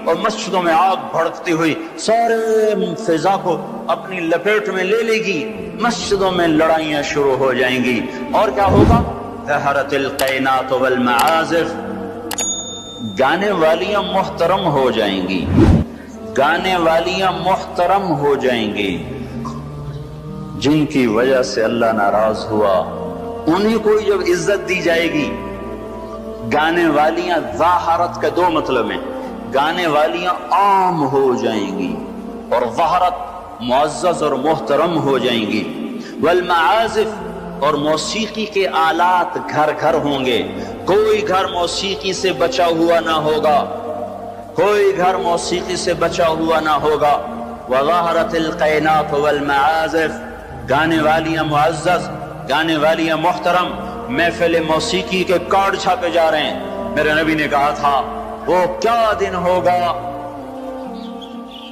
اور مسجدوں میں آگ بھڑکتی ہوئی سارے فضا کو اپنی لپیٹ میں لے لے گی، مسجدوں میں لڑائیاں شروع ہو جائیں گی، اور کیا ہوگا؟ ظہرت القینات والمعازف، گانے والیاں محترم ہو جائیں گی، گانے والیاں محترم ہو جائیں گی، جن کی وجہ سے اللہ ناراض ہوا انہیں کوئی جب عزت دی جائے گی۔ گانے والیاں ظاہرت کے دو مطلب ہیں، گانے والیاں عام ہو جائیں گی اور ظاہرت معزز اور محترم ہو جائیں گی۔ والمعازف، اور موسیقی کے آلات گھر گھر ہوں گے، کوئی گھر موسیقی سے بچا ہوا نہ ہوگا، کوئی گھر موسیقی سے بچا ہوا نہ ہوگا۔ وظہرت القینات والمعازف، گانے والیاں معزز، گانے والیاں محترم۔ محفل موسیقی کے کارڈ چھاپے جا رہے ہیں۔ میرے نبی نے کہا تھا وہ کیا دن ہوگا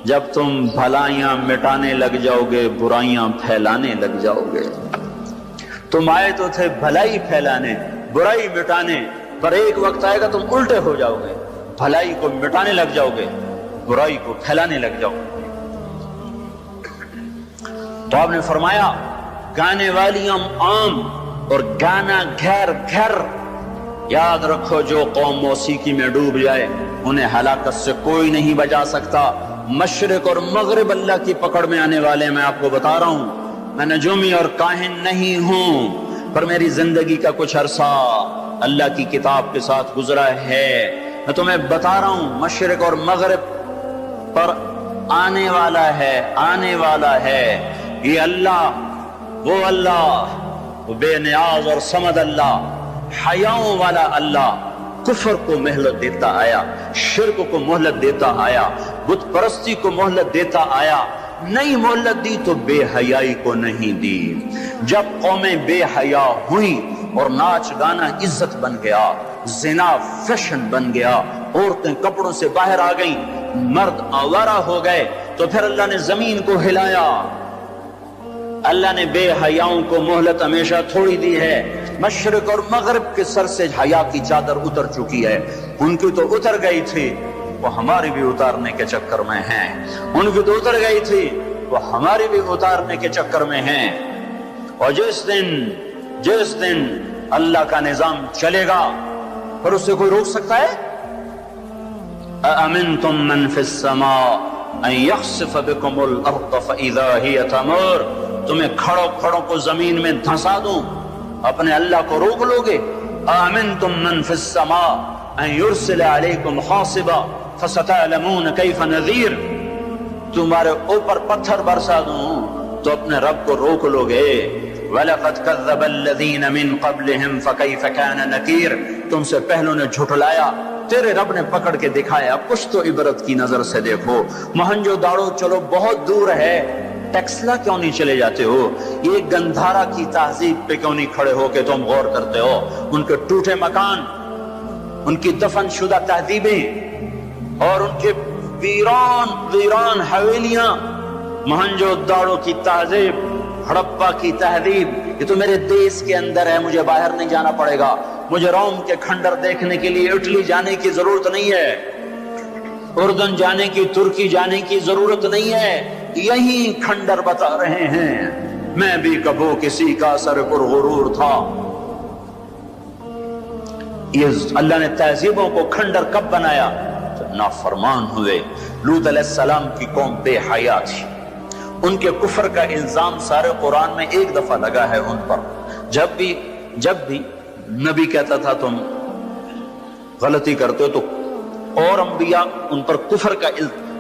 جب تم بھلائیاں مٹانے لگ جاؤ گے، برائیاں پھیلانے لگ جاؤ گے۔ تم آئے تو تھے بھلائی پھیلانے، برائی مٹانے، پر ایک وقت آئے گا تم الٹے ہو جاؤ گے، بھلائی کو مٹانے لگ جاؤ گے، برائی کو پھیلانے لگ جاؤ گے۔ تو آپ نے فرمایا گانے والیاں عام اور گانا گھر گھر۔ یاد رکھو جو قوم موسیقی میں ڈوب جائے انہیں ہلاکت سے کوئی نہیں بچا سکتا۔ مشرق اور مغرب اللہ کی پکڑ میں آنے والے، میں آپ کو بتا رہا ہوں، میں نجومی اور کاہن نہیں ہوں، پر میری زندگی کا کچھ عرصہ اللہ کی کتاب کے ساتھ گزرا ہے۔ میں تمہیں بتا رہا ہوں مشرق اور مغرب پر آنے والا ہے، آنے والا ہے یہ اللہ، وہ بے نیاز اور صمد اللہ، حیاؤں والا اللہ، کفر کو مہلت دیتا آیا، شرک کو مہلت دیتا آیا، بت پرستی کو مہلت دیتا آیا۔ نہیں مہلت دی تو بے حیائی کو نہیں دی۔ جب قومیں بے حیا ہوئیں اور ناچ گانا عزت بن گیا، زنا فیشن بن گیا، عورتیں کپڑوں سے باہر آ گئیں، مرد آوارہ ہو گئے، تو پھر اللہ نے زمین کو ہلایا۔ اللہ نے بے حیاؤں کو مہلت ہمیشہ تھوڑی دی ہے۔ مشرق اور مغرب کے سر سے حیا کی چادر اتر چکی ہے، ان کی تو اتر گئی تھی، وہ ہماری بھی اتارنے کے چکر میں ہیں، ان کی تو اتر گئی تھی، وہ ہماری بھی اتارنے کے چکر میں ہیں۔ اور جس دن اللہ کا نظام چلے گا پھر اسے کوئی روک سکتا ہے؟ أَأَمِنْتُمْ مَنْ فِي السَّمَاءِ أَنْ يَخْسِفَ بِكُمُ الْأَرْضَ فَإِذَا هِيَ تَمُورُ، تمہیں کھڑوں کو زمین میں دھنسا دوں، اپنے اللہ کو روک لو گے؟ آمنتم من فی السماء ان یرسل علیکم حاصبا فستعلمون کیف نذیر، تمہارے اوپر پتھر برسا دوں تو اپنے رب کو روک لو گے؟ وَلَقَدْ كَذَّبَ الَّذِينَ مِن قَبْلِهِمْ فَكَيْفَ كَانَ نَكِيرٌ، تم سے پہلوں نے جھٹلایا، تیرے رب نے پکڑ کے دکھایا، کچھ تو عبرت کی نظر سے دیکھو۔ مہنجو داڑو چلو بہت دور ہے، ٹیکسلا کیوں نہیں چلے جاتے ہو؟ یہ گندھارا کی تہذیب پہ کیوں نہیں کھڑے ہو کہ تم غور کرتے ہو؟ ان کے ٹوٹے مکان، ان کی دفن شدہ تہذیبیں اور ان کے ویران حویلیاں، مہنجو داڑو کی تہذیب، ہڑپا کی تہذیب، یہ تو میرے دیس کے اندر ہے، مجھے باہر نہیں جانا پڑے گا، مجھے روم کے کھنڈر دیکھنے کے لیے اٹلی جانے کی ضرورت نہیں ہے، اردن جانے کی، ترکی جانے کی ضرورت نہیں ہے، یہی کھنڈر بتا رہے ہیں۔ میں بھی کبھی کسی کا سر پر غرور تھا۔ یہ اللہ نے تہذیبوں کو کھنڈر کب بنایا؟ جب نافرمان ہوئے۔ لوط علیہ السلام کی قوم بے حیا تھی، ان کے کفر کا الزام سارے قرآن میں ایک دفعہ لگا ہے ان پر۔ جب بھی نبی کہتا تھا تم غلطی کرتے ہو تو اور انبیاء ان پر کفر کا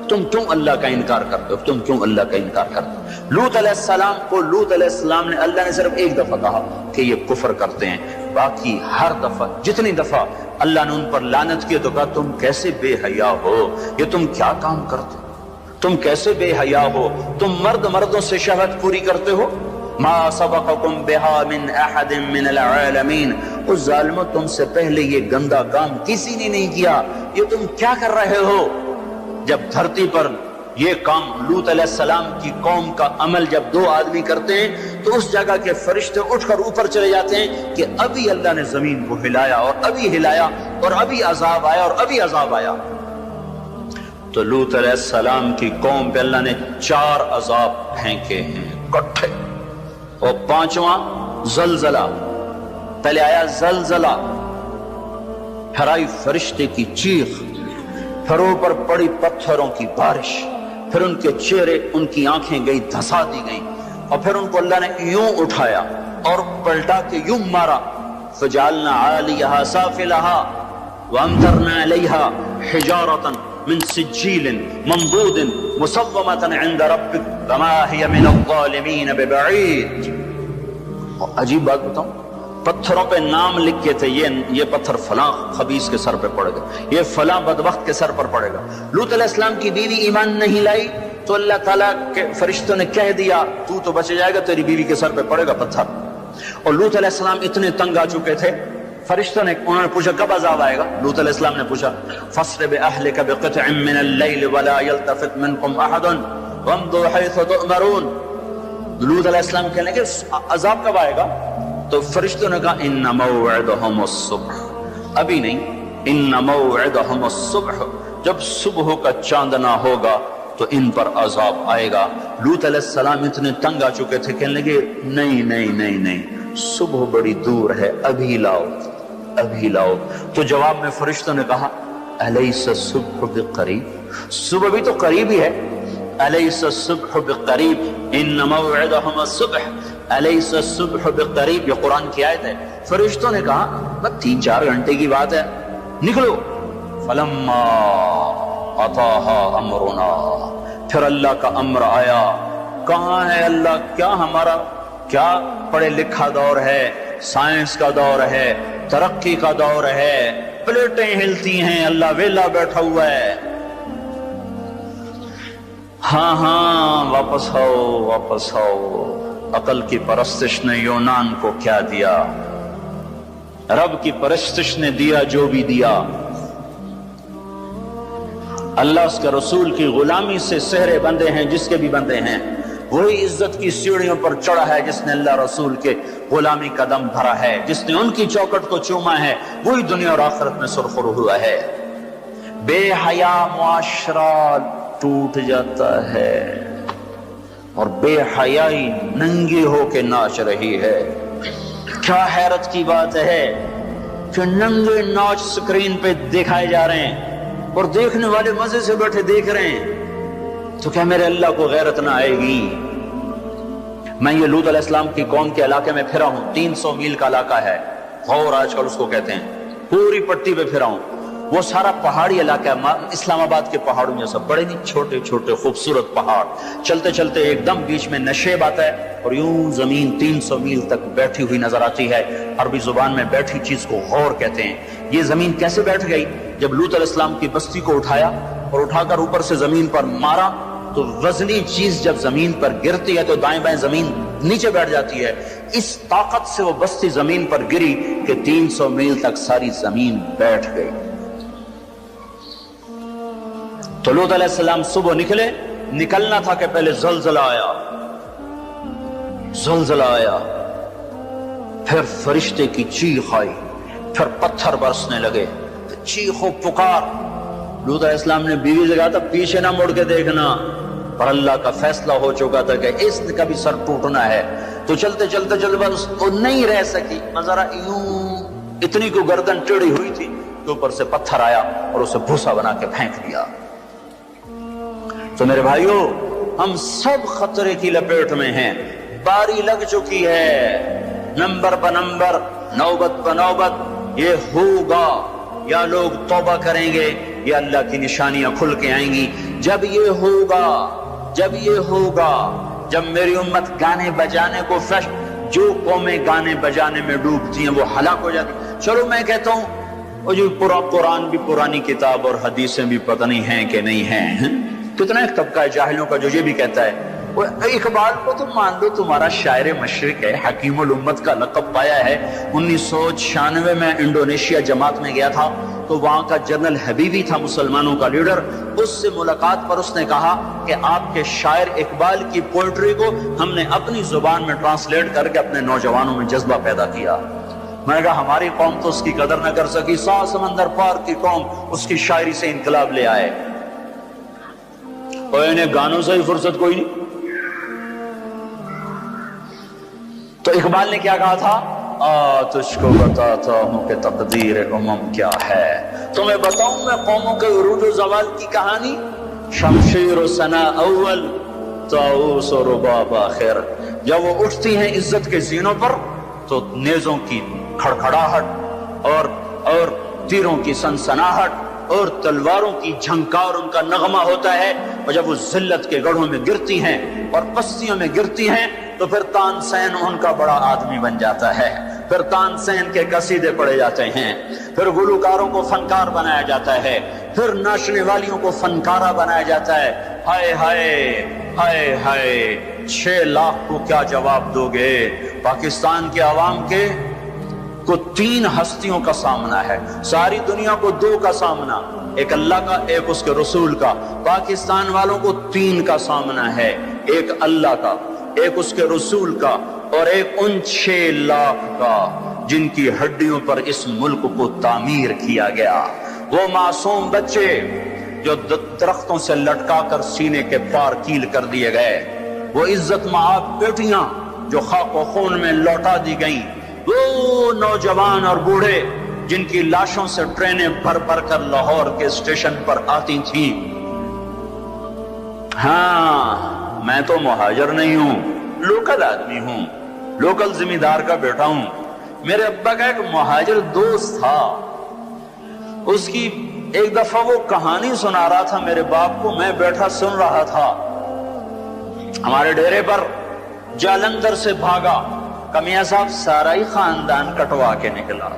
تم کیوں اللہ کا انکار کرتے ہو، تم کیوں اللہ کا انکار کرتے ہو؟ لوط علیہ السلام کو لوط علیہ السلام نے، اللہ نے صرف ایک دفعہ کہا کہ یہ کفر کرتے ہیں، باقی ہر دفعہ جتنی دفعہ اللہ نے ان پر لعنت کی تو کہا تم کیسے بے حیا ہو، یہ تم کیا کام کرتے ہو، تم کیسے بے حیا ہو، تم مردوں سے شہوت پوری کرتے ہو۔ ما سبقکم بها من احد من العالمین، اس ظالموں تم سے پہلے یہ گندا کام کسی نے نہیں کیا، یہ تم کیا کر رہے ہو؟ جب دھرتی پر یہ کام لوط علیہ السلام کی قوم کا عمل جب دو آدمی کرتے ہیں تو اس جگہ کے فرشتے اٹھ کر اوپر چلے جاتے ہیں کہ ابھی اللہ نے زمین کو ہلایا اور ابھی ہلایا اور ابھی عذاب آیا اور ابھی عذاب آیا۔ تو لوط علیہ السلام کی قوم پہ اللہ نے 4 عذاب پھینکے ہیں کٹھے، اور 5واں زلزلہ۔ پہلے آیا زلزلہ، پھر آئی فرشتے کی چیخ، پھر اوپر پڑی پتھروں کی بارش، پھر ان کے چہرے، ان کی آنکھیں گئی دھسا دی گئیں، اور پھر ان کو اللہ نے یوں اٹھایا اور پلٹا کے یوں مارا، فجعلنا عالیہا سافلہا وامطرنا علیہا حجارۃ من سجیل منضود مسومۃ عند ربک وما ہی من الظالمین ببعید۔ اور عجیب بات بتاؤں، پتھروں پہ نام لکھے تھے، یہ پتھر فلاں خبیث کے سر پہ پڑے گا، یہ فلاں بدبخت کے سر پر پڑے گا۔ لوط علیہ السلام کی بیوی ایمان نہیں لائی تو اللہ تعالیٰ کے فرشتوں نے کہہ دیا تو بچ جائے گا، تیری بیوی کے سر پہ پڑے گا پتھر۔ اور لوط علیہ السلام اتنے تنگ آ چکے تھے، فرشتوں نے انہوں نے پوچھا کب عذاب آئے گا؟ لوط علیہ السلام نے پوچھا فَأَسْرِ بِأَهْلِكَ بِقِطْعٍ مِّنَ اللَّيْلِ وَلَا يَلْتَفِتْ مِنكُمْ أَحَدٌ وَامْضُوا حَيْثُ تُؤْمَرُونَ۔ لوط علیہ السلام کہنے لگے عذاب کب آئے گا؟ تو فرشتوں نے کہا ان موعدہم الصبح، ابھی نہیں، ان موعدہم الصبح، جب صبح کا چاندنا ہوگا تو ان پر عذاب آئے گا۔ لوط علیہ السلام اتنے تنگ آ چکے تھے، کہنے لگے نہیں نہیں نہیں نہیں، صبح بڑی دور ہے، ابھی لاؤ ابھی لاؤ۔ تو جواب میں فرشتوں نے کہا الیس الصبح بقریب، صبح بھی تو قریب ہی ہے، الیس الصبح بقریب ان موعدہم الصبح الیس الصبح بقریب، یہ قرآن کی آیت ہے۔ فرشتوں نے کہا بس 3-4 گھنٹے کی بات ہے، نکلو۔ فلما اتاہا امرنا، پھر اللہ کا امر آیا۔ کہاں ہے اللہ؟ کیا ہمارا کیا پڑھے لکھا دور ہے، سائنس کا دور ہے، ترقی کا دور ہے، پلیٹیں ہلتی ہیں، اللہ ویلا بیٹھا ہوا ہے۔ ہاں ہاں واپس آؤ واپس آؤ۔ عقل کی پرستش نے یونان کو کیا دیا، رب کی پرستش نے دیا جو بھی دیا۔ اللہ اس کے رسول کی غلامی سے سہرے بندے ہیں، جس کے بھی بندے ہیں، وہی عزت کی سیڑھیوں پر چڑھا ہے جس نے اللہ رسول کے غلامی کا دم بھرا ہے، جس نے ان کی چوکٹ کو چوما ہے، وہی دنیا اور آخرت میں سرخرو ہوا ہے۔ بے حیا معاشرہ ٹوٹ جاتا ہے اور بے حیائی ننگی ہو کے ناچ رہی ہے۔ کیا حیرت کی بات ہے کہ ننگے ناچ سکرین پہ دکھائے جا رہے ہیں اور دیکھنے والے مزے سے بیٹھے دیکھ رہے ہیں، تو کیا میرے اللہ کو غیرت نہ آئے گی؟ میں یہ لوط علیہ السلام کی قوم کے علاقے میں پھرا ہوں، 300 میل کا علاقہ ہے، غور آج کل اس کو کہتے ہیں، پوری پٹی پہ پھرا ہوں۔ وہ سارا پہاڑی علاقہ ہے، اسلام آباد کے پہاڑوں جیسا، بڑے نہیں، چھوٹے چھوٹے خوبصورت پہاڑ، چلتے چلتے ایک دم بیچ میں نشیب آتا ہے اور یوں زمین 300 میل تک بیٹھی ہوئی نظر آتی ہے۔ عربی زبان میں بیٹھی چیز کو غور کہتے ہیں۔ یہ زمین کیسے بیٹھ گئی؟ جب لوط علیہ السلام کی بستی کو اٹھایا اور اٹھا کر اوپر سے زمین پر مارا تو وزنی چیز جب زمین پر گرتی ہے تو دائیں بائیں زمین نیچے بیٹھ جاتی ہے۔ اس طاقت سے وہ بستی زمین پر گری کہ 300 میل تک ساری زمین بیٹھ گئی۔ تو لوط علیہ السلام صبح نکلے، نکلنا تھا کہ پہلے زلزلہ آیا، زلزلہ آیا، پھر فرشتے کی چیخ آئی، پھر پتھر برسنے لگے، چیخ و پکار۔ لوط علیہ السلام نے بیوی سے کہا تھا پیچھے نہ مڑ کے دیکھنا، پر اللہ کا فیصلہ ہو چکا تھا کہ اس کا بھی سر ٹوٹنا ہے۔ تو چلتے چلتے چلتے بس وہ نہیں رہ سکی، ذرا یوں اتنی کو گردن ٹیڑھی ہوئی تھی کہ اوپر سے پتھر آیا اور اسے بھوسا بنا کے پھینک دیا۔ تو میرے بھائیو، ہم سب خطرے کی لپیٹ میں ہیں، باری لگ چکی ہے، نمبر بہ نمبر، نوبت بہ نوبت، یہ ہوگا، یا لوگ توبہ کریں گے یا اللہ کی نشانیاں کھل کے آئیں گی۔ جب یہ ہوگا، جب یہ ہوگا، جب میری امت گانے بجانے کو جو قومیں گانے بجانے میں ڈوبتی ہیں وہ ہلاک ہو جاتی۔ چلو میں کہتا ہوں وہ جو پورا قرآن بھی پرانی کتاب اور حدیثیں بھی پتہ نہیں ہیں کہ نہیں ہیں، کتنا ایک طبقہ ہے جاہلوں کا جو یہ بھی کہتا ہے وہ اقبال کو تم مان لو تمہارا شاعر مشرق ہے، حکیم الامت کا لقب پایا ہے۔ 1996 میں انڈونیشیا جماعت میں گیا تھا تو وہاں کا جنرل حبیبی تھا مسلمانوں کا لیڈر، اس سے ملاقات پر اس نے کہا کہ آپ کے شاعر اقبال کی پوئٹری کو ہم نے اپنی زبان میں ٹرانسلیٹ کر کے اپنے نوجوانوں میں جذبہ پیدا کیا۔ میں نے کہا ہماری قوم تو اس کی قدر نہ کر سکی، 100 سمندر پار کی قوم اس کی شاعری سے انقلاب لے آئے۔ اور انہیں گانوں سے ہی فرصت کوئی نہیں. تو اقبال نے کیا کہا تھا؟ تجھ کو بتاتا ہوں کہ تقدیر امم کیا ہے. تمہیں بتاؤں میں قوموں کے عروج و زوال کی کہانی. شمشیر و ثنا اول، طاؤس و رباب آخر. جب وہ اٹھتی ہیں عزت کے زینوں پر تو نیزوں کی کھڑکھڑاہٹ اور تیروں کی سنسناہٹ اور تلواروں کی جھنکار ان کا نغمہ ہوتا ہے. اور جب وہ ذلت کے گڑھوں میں گرتی ہیں اور پستیوں میں گرتی ہیں تو پھر تانسین ان کا بڑا آدمی بن جاتا ہے. پھر تانسین کے قصیدے پڑھے جاتے ہیں. پھر گلوکاروں کو فنکار بنایا جاتا ہے. پھر ناچنے والیوں کو فنکارہ بنایا جاتا ہے. ہائے ہائے ہائے ہائے، 6 لاکھ کو کیا جواب دو گے؟ پاکستان کے عوام کے کو 3 ہستیوں کا سامنا ہے. ساری دنیا کو 2 کا سامنا، ایک اللہ کا، ایک اس کے رسول کا. پاکستان والوں کو 3 کا سامنا ہے، ایک اللہ کا، ایک اس کے رسول کا، اور ایک ان 6 لاکھ کا جن کی ہڈیوں پر اس ملک کو تعمیر کیا گیا. وہ معصوم بچے جو درختوں سے لٹکا کر سینے کے پار کیل کر دیے گئے، وہ عزت مآب بیٹیاں جو خاک و خون میں لوٹا دی گئیں، وہ نوجوان اور بوڑھے جن کی لاشوں سے ٹرینیں بھر بھر کر لاہور کے اسٹیشن پر آتی تھیں. ہاں، میں تو مہاجر نہیں ہوں، لوکل آدمی ہوں، لوکل زمیندار کا بیٹا ہوں. میرے ابا کا ایک مہاجر دوست تھا. اس کی ایک دفعہ وہ کہانی سنا رہا تھا میرے باپ کو، میں بیٹھا سن رہا تھا. ہمارے ڈیرے پر جالندھر سے بھاگا کہ میاں صاحب سارا ہی خاندان کٹوا کے نکلا.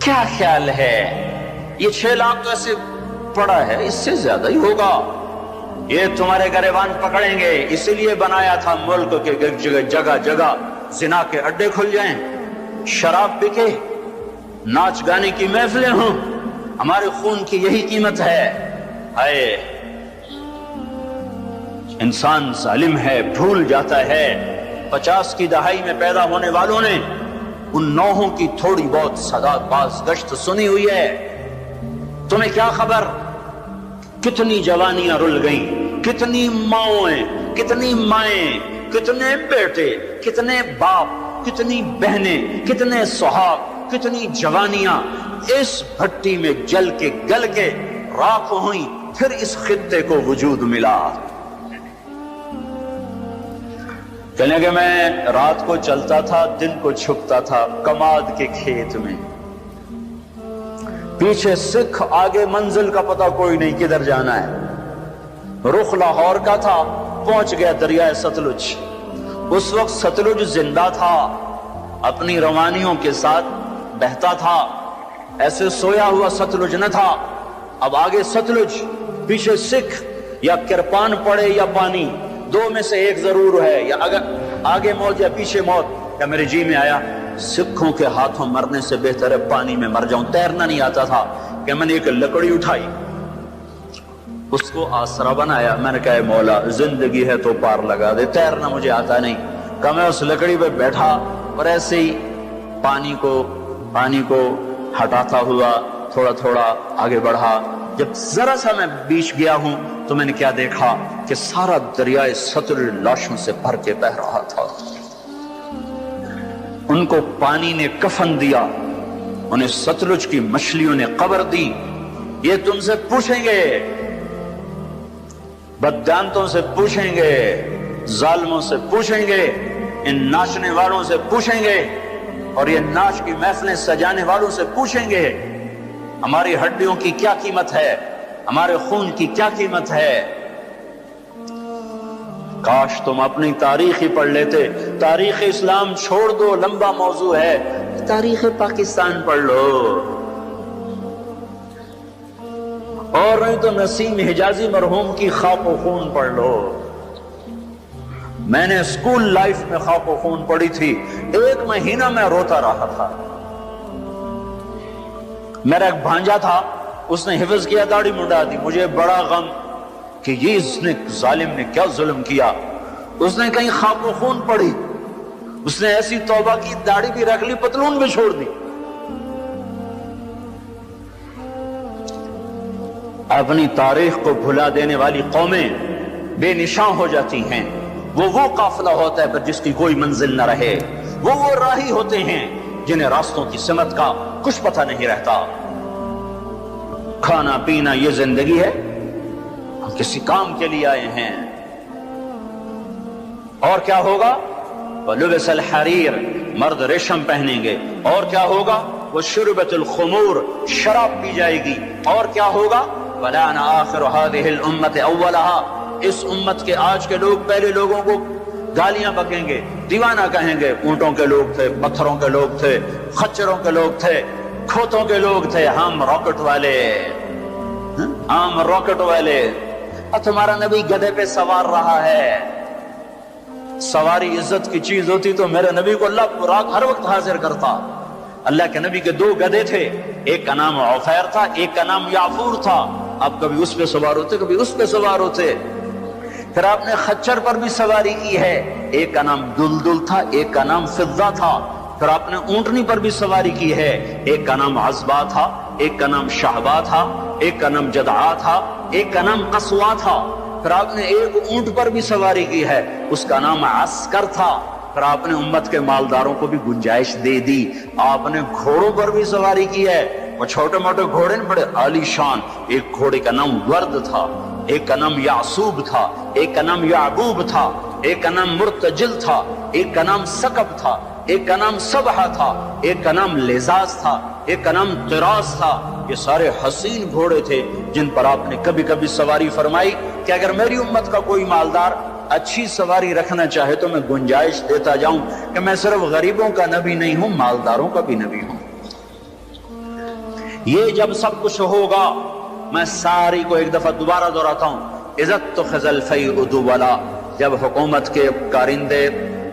کیا خیال ہے؟ یہ 6 لاکھ تو ایسے پڑا ہے، اس سے زیادہ ہی ہوگا. یہ تمہارے گریبان پکڑیں گے، اسی لیے بنایا تھا ملک کے جگہ جگہ زنا کے اڈے کھل جائیں، شراب بکے، ناچ گانے کی محفلیں ہوں. ہمارے خون کی یہی قیمت ہے. ہائے، انسان ظالم ہے، بھول جاتا ہے. 50 کی دہائی میں پیدا ہونے والوں نے ان نوحوں کی تھوڑی بہت صدا باز گشت سنی ہوئی ہے. تمہیں کیا خبر کتنی جوانیاں رل گئیں، کتنی ماؤں، کتنی مائیں، کتنے بیٹے، کتنے باپ، کتنی بہنیں، کتنے سہاگ، کتنی جوانیاں اس بھٹی میں جل کے گل کے راکھ ہوئیں، پھر اس خطے کو وجود ملا. کہنے کہ میں رات کو چلتا تھا، دن کو چھپتا تھا کماد کے کھیت میں. پیچھے سکھ، آگے منزل کا پتہ کوئی نہیں کدھر جانا ہے. رخ لاہور کا تھا، پہنچ گیا دریائے ستلج. اس وقت ستلج زندہ تھا، اپنی روانیوں کے ساتھ بہتا تھا. ایسے سویا ہوا ستلج نہ تھا. اب آگے ستلج، پیچھے سکھ. یا کرپان پڑے یا پانی، 2 میں سے ایک ضرور ہے. یا اگر آگے موت یا پیچھے موت. یا میرے جی میں آیا سکھوں کے ہاتھوں مرنے سے بہتر ہے پانی میں مر جاؤں. تیرنا نہیں آتا تھا کہ میں نے ایک لکڑی اٹھائی، اس کو آسرا بنایا. میں نے کہا مولا زندگی ہے تو پار لگا دے، تیرنا مجھے آتا نہیں. کہ میں اس لکڑی پہ بیٹھا اور ایسے ہی پانی کو ہٹاتا ہوا تھوڑا تھوڑا آگے بڑھا. جب ذرا سا میں بیچ گیا ہوں تو میں نے کیا دیکھا کہ سارا دریائے ستلج لاشوں سے بھر کے بہ رہا تھا. ان کو پانی نے کفن دیا، انہیں ستلج کی مچھلیوں نے قبر دی. یہ تم سے پوچھیں گے، بددانتوں سے پوچھیں گے، ظالموں سے پوچھیں گے، ان ناچنے والوں سے پوچھیں گے، اور یہ ناچ کی محفلیں سجانے والوں سے پوچھیں گے ہماری ہڈیوں کی کیا قیمت ہے، ہمارے خون کی کیا قیمت ہے. کاش تم اپنی تاریخ ہی پڑھ لیتے. تاریخ اسلام چھوڑ دو، لمبا موضوع ہے. تاریخ پاکستان پڑھ لو، اور نہیں تو نسیم حجازی مرحوم کی خاک و خون پڑھ لو. میں نے اسکول لائف میں خاک و خون پڑھی تھی. 1 مہینہ میں روتا رہا تھا. میرا ایک بھانجا تھا، اس نے حفظ کیا، داڑھی منڈا دی. مجھے بڑا غم کہ یہ اس نے ظالم نے کیا ظلم کیا. اس نے کہیں خاک و خون پڑھی، اس نے ایسی توبہ کی، داڑھی بھی رکھ لی، پتلون بھی چھوڑ دی. اپنی تاریخ کو بھلا دینے والی قومیں بے نشاں ہو جاتی ہیں. وہ قافلہ ہوتا ہے پر جس کی کوئی منزل نہ رہے. وہ راہی ہوتے ہیں جنہیں راستوں کی سمت کا کچھ پتہ نہیں رہتا. کھانا پینا یہ زندگی ہے، ہم کسی کام کے لیے آئے ہیں. اور کیا ہوگا؟ وَلُبِسَ الْحَرِيرُ، مرد ریشم پہنیں گے. اور کیا ہوگا؟ وَشُرِبَتِ الْخُمُورُ، شراب پی جائے گی. اور کیا ہوگا؟ وَلَعَنَ آخِرُ هَذِهِ الْأُمَّةِ أَوَّلَهَا، اس امت کے آج کے لوگ پہلے لوگوں کو گالیاں بکیں گے، دیوانہ کہیں گے. اونٹوں کے لوگ تھے، پتھروں کے لوگ تھے، خچروں کے لوگ تھے، کھوتوں کے لوگ تھے. ہم راکٹ والے، ہم راکٹ والے. اور تمہارا نبی گدھے پہ سوار رہا ہے. سواری عزت کی چیز ہوتی تو میرے نبی کو اللہ رات ہر وقت حاضر کرتا. اللہ کے نبی کے 2 گدھے تھے، ایک کا نام عفیر تھا، ایک کا نام یعفور تھا. اب کبھی اس پہ سوار ہوتے، کبھی اس پہ سوار ہوتے. پھر آپ نے خچر پر بھی سواری کی ہے، ایک کا نام دلدل تھا، ایک کا نام فضہ تھا. پھر آپ نے اونٹنی پر بھی سواری کی ہے، ایک کا نام عزبا تھا، ایک کا نام شہبا تھا، ایک کا نام جدعا تھا، ایک کا نام قصوا تھا. پھر آپ نے ایک اونٹ پر بھی سواری کی ہے، اس کا نام عسکر تھا. پھر آپ نے امت کے مالداروں کو بھی گنجائش دے دی. آپ نے گھوڑوں پر بھی سواری کی ہے. وہ چھوٹے موٹے گھوڑے بڑے عالی شان. ایک گھوڑے کا نام ورد تھا، ایک کا نام یعصوب تھا، ایک کا نام یعقوب تھا، ایک کا نام مرتجل تھا، ایک کا نام سکب تھا، ایک کا نام سبحہ تھا، ایک کا نام لزاز تھا، ایک کا نام قراس تھا. یہ سارے حسین گھوڑے تھے جن پر آپ نے کبھی کبھی سواری فرمائی کہ اگر میری امت کا کوئی مالدار اچھی سواری رکھنا چاہے تو میں گنجائش دیتا جاؤں کہ میں صرف غریبوں کا نبی نہیں ہوں، مالداروں کا بھی نبی ہوں. یہ جب سب کچھ ہوگا، میں ساری کو ایک دفعہ دوبارہ دہراتا ہوں. عزت تو خزل فی ادولا، جب حکومت کے کارندے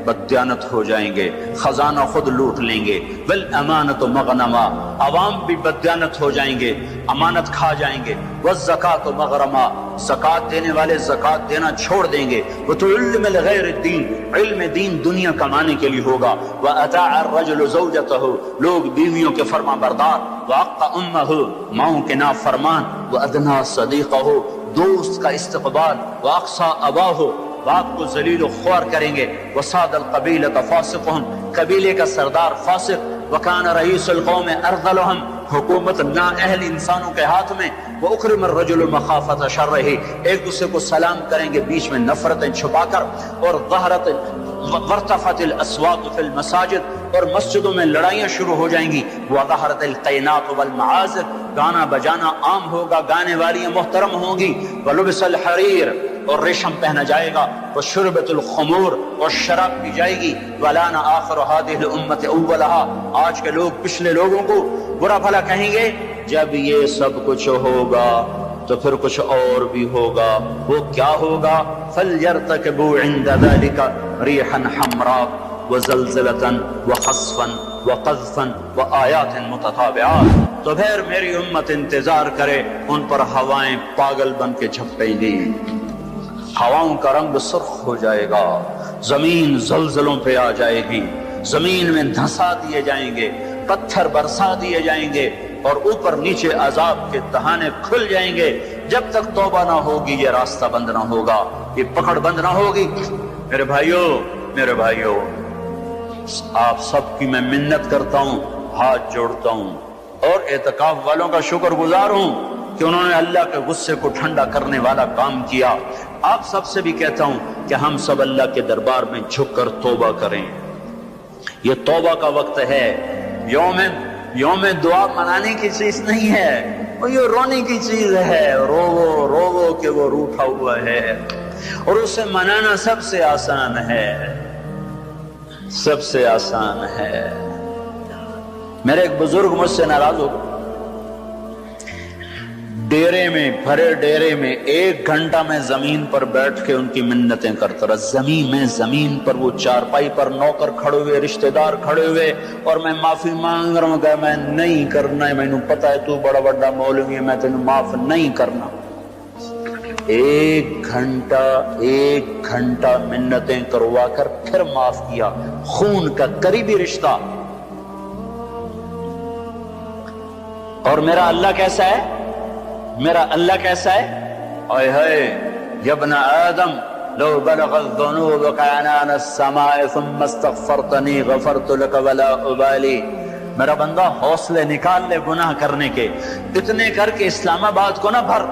بددیانت ہو جائیں گے، خزانہ خود لوٹ لیں گے. والامانت مغنما، عوام بھی بددیانت ہو جائیں گے، امانت کھا جائیں گے. والزکات مغرما، زکات دینے والے زکات دینا چھوڑ دیں گے. وتعلم لغیر الدین، علم دین دنیا کمانے کے لیے ہوگا. واطاع الرجل زوجته، لوگ بیویوں کے فرما بردار. واقع امه، ماؤں کے نافرمان. وادنى صدیقه، دوست کا استقبال. واقصى اباه، باپ کو ذلیل و خوار کریں گے. وصاد القبیلۃ فاسقهم، قبیلے کا سردار فاسق. وکان رئیس القوم ارذلهم، حکومت نااہل انسانوں کے ہاتھ میں. واکرم الرجل مخافۃ شرہ، ایک دوسرے کو سلام کریں گے بیچ میں نفرتیں چھپا کر. اور وارتفعت الاصوات فی المساجد، اور مسجدوں میں لڑائیاں شروع ہو جائیں گی. وظہرت القینات والمعازف، گانا بجانا عام ہوگا، گانے والی محترم ہوں گی. ولبس الحریر، اور ریشم پہنا جائے گا. وشربت الخمور، اور شراب پی جائے گی. ولانا آخر هذه الامه اولها، آج کے لوگ پچھلے لوگوں کو برا بھلا کہیں گے. جب یہ سب کچھ ہوگا تو پھر کچھ اور بھی ہوگا. وہ کیا ہوگا؟ فَلْيَرْتَكِبُوا عِنْدَ ذَلِكَ رِيحًا حَمْرَاءَ وَزَلْزَلَةً وَخَسْفًا وَقَذْفًا وَآيَاتٍ مُتَتَابِعَاتٍ. تو پھر میری امت انتظار کرے، ان پر ہوائیں پاگل بن کے جھپٹیں گی. ہواؤں کا رنگ سرخ ہو جائے گا، زمین زلزلوں پہ آ جائے گی، زمین میں دھنسا دیے جائیں گے، پتھر برسا دیے جائیں گے، اور اوپر نیچے عذاب کے دہانے کھل جائیں گے. جب تک توبہ نہ ہوگی یہ راستہ بند نہ ہوگا، یہ پکڑ بند نہ ہوگی. میرے بھائیوں، آپ سب کی میں منت کرتا ہوں، ہاتھ جوڑتا ہوں، اور اعتکاف والوں کا شکر گزار ہوں کہ انہوں نے اللہ کے غصے کو ٹھنڈا کرنے والا کام کیا. آپ سب سے بھی کہتا ہوں کہ ہم سب اللہ کے دربار میں جھک کر توبہ کریں. یہ توبہ کا وقت ہے. یوم دعا منانے کی چیز نہیں ہے، اور یہ رونے کی چیز ہے. رو کہ وہ روٹھا ہوا ہے، اور اسے منانا سب سے آسان ہے، سب سے آسان ہے. میرے ایک بزرگ مجھ سے ناراض ہو گئے. ڈیرے میں، بھرے ڈیرے میں 1 گھنٹہ میں زمین پر بیٹھ کے ان کی منتیں کرتا رہا. زمین پر وہ چارپائی پر نوکر کھڑے ہوئے، رشتہ دار کھڑے ہوئے، اور میں معافی مانگ رہا ہوں کہ میں نہیں کرنا ہے، مینوں پتا ہے تو بڑا بڑا مولوی ہے، میں تینوں معاف نہیں کرنا. 1 گھنٹہ منتیں کروا کر پھر معاف کیا. خون کا قریبی رشتہ. اور میرا اللہ کیسا ہے؟ میرا اللہ کیسا ہے؟ اے ہے یا ابن آدم لو بلغت ذنوبك عنان السماء ثم استغفرتنی غفرت لك ولا ابالی. میرا بندہ حوصلے نکال لے گناہ کرنے کے، اتنے کر کے اسلام آباد کو نہ بھر،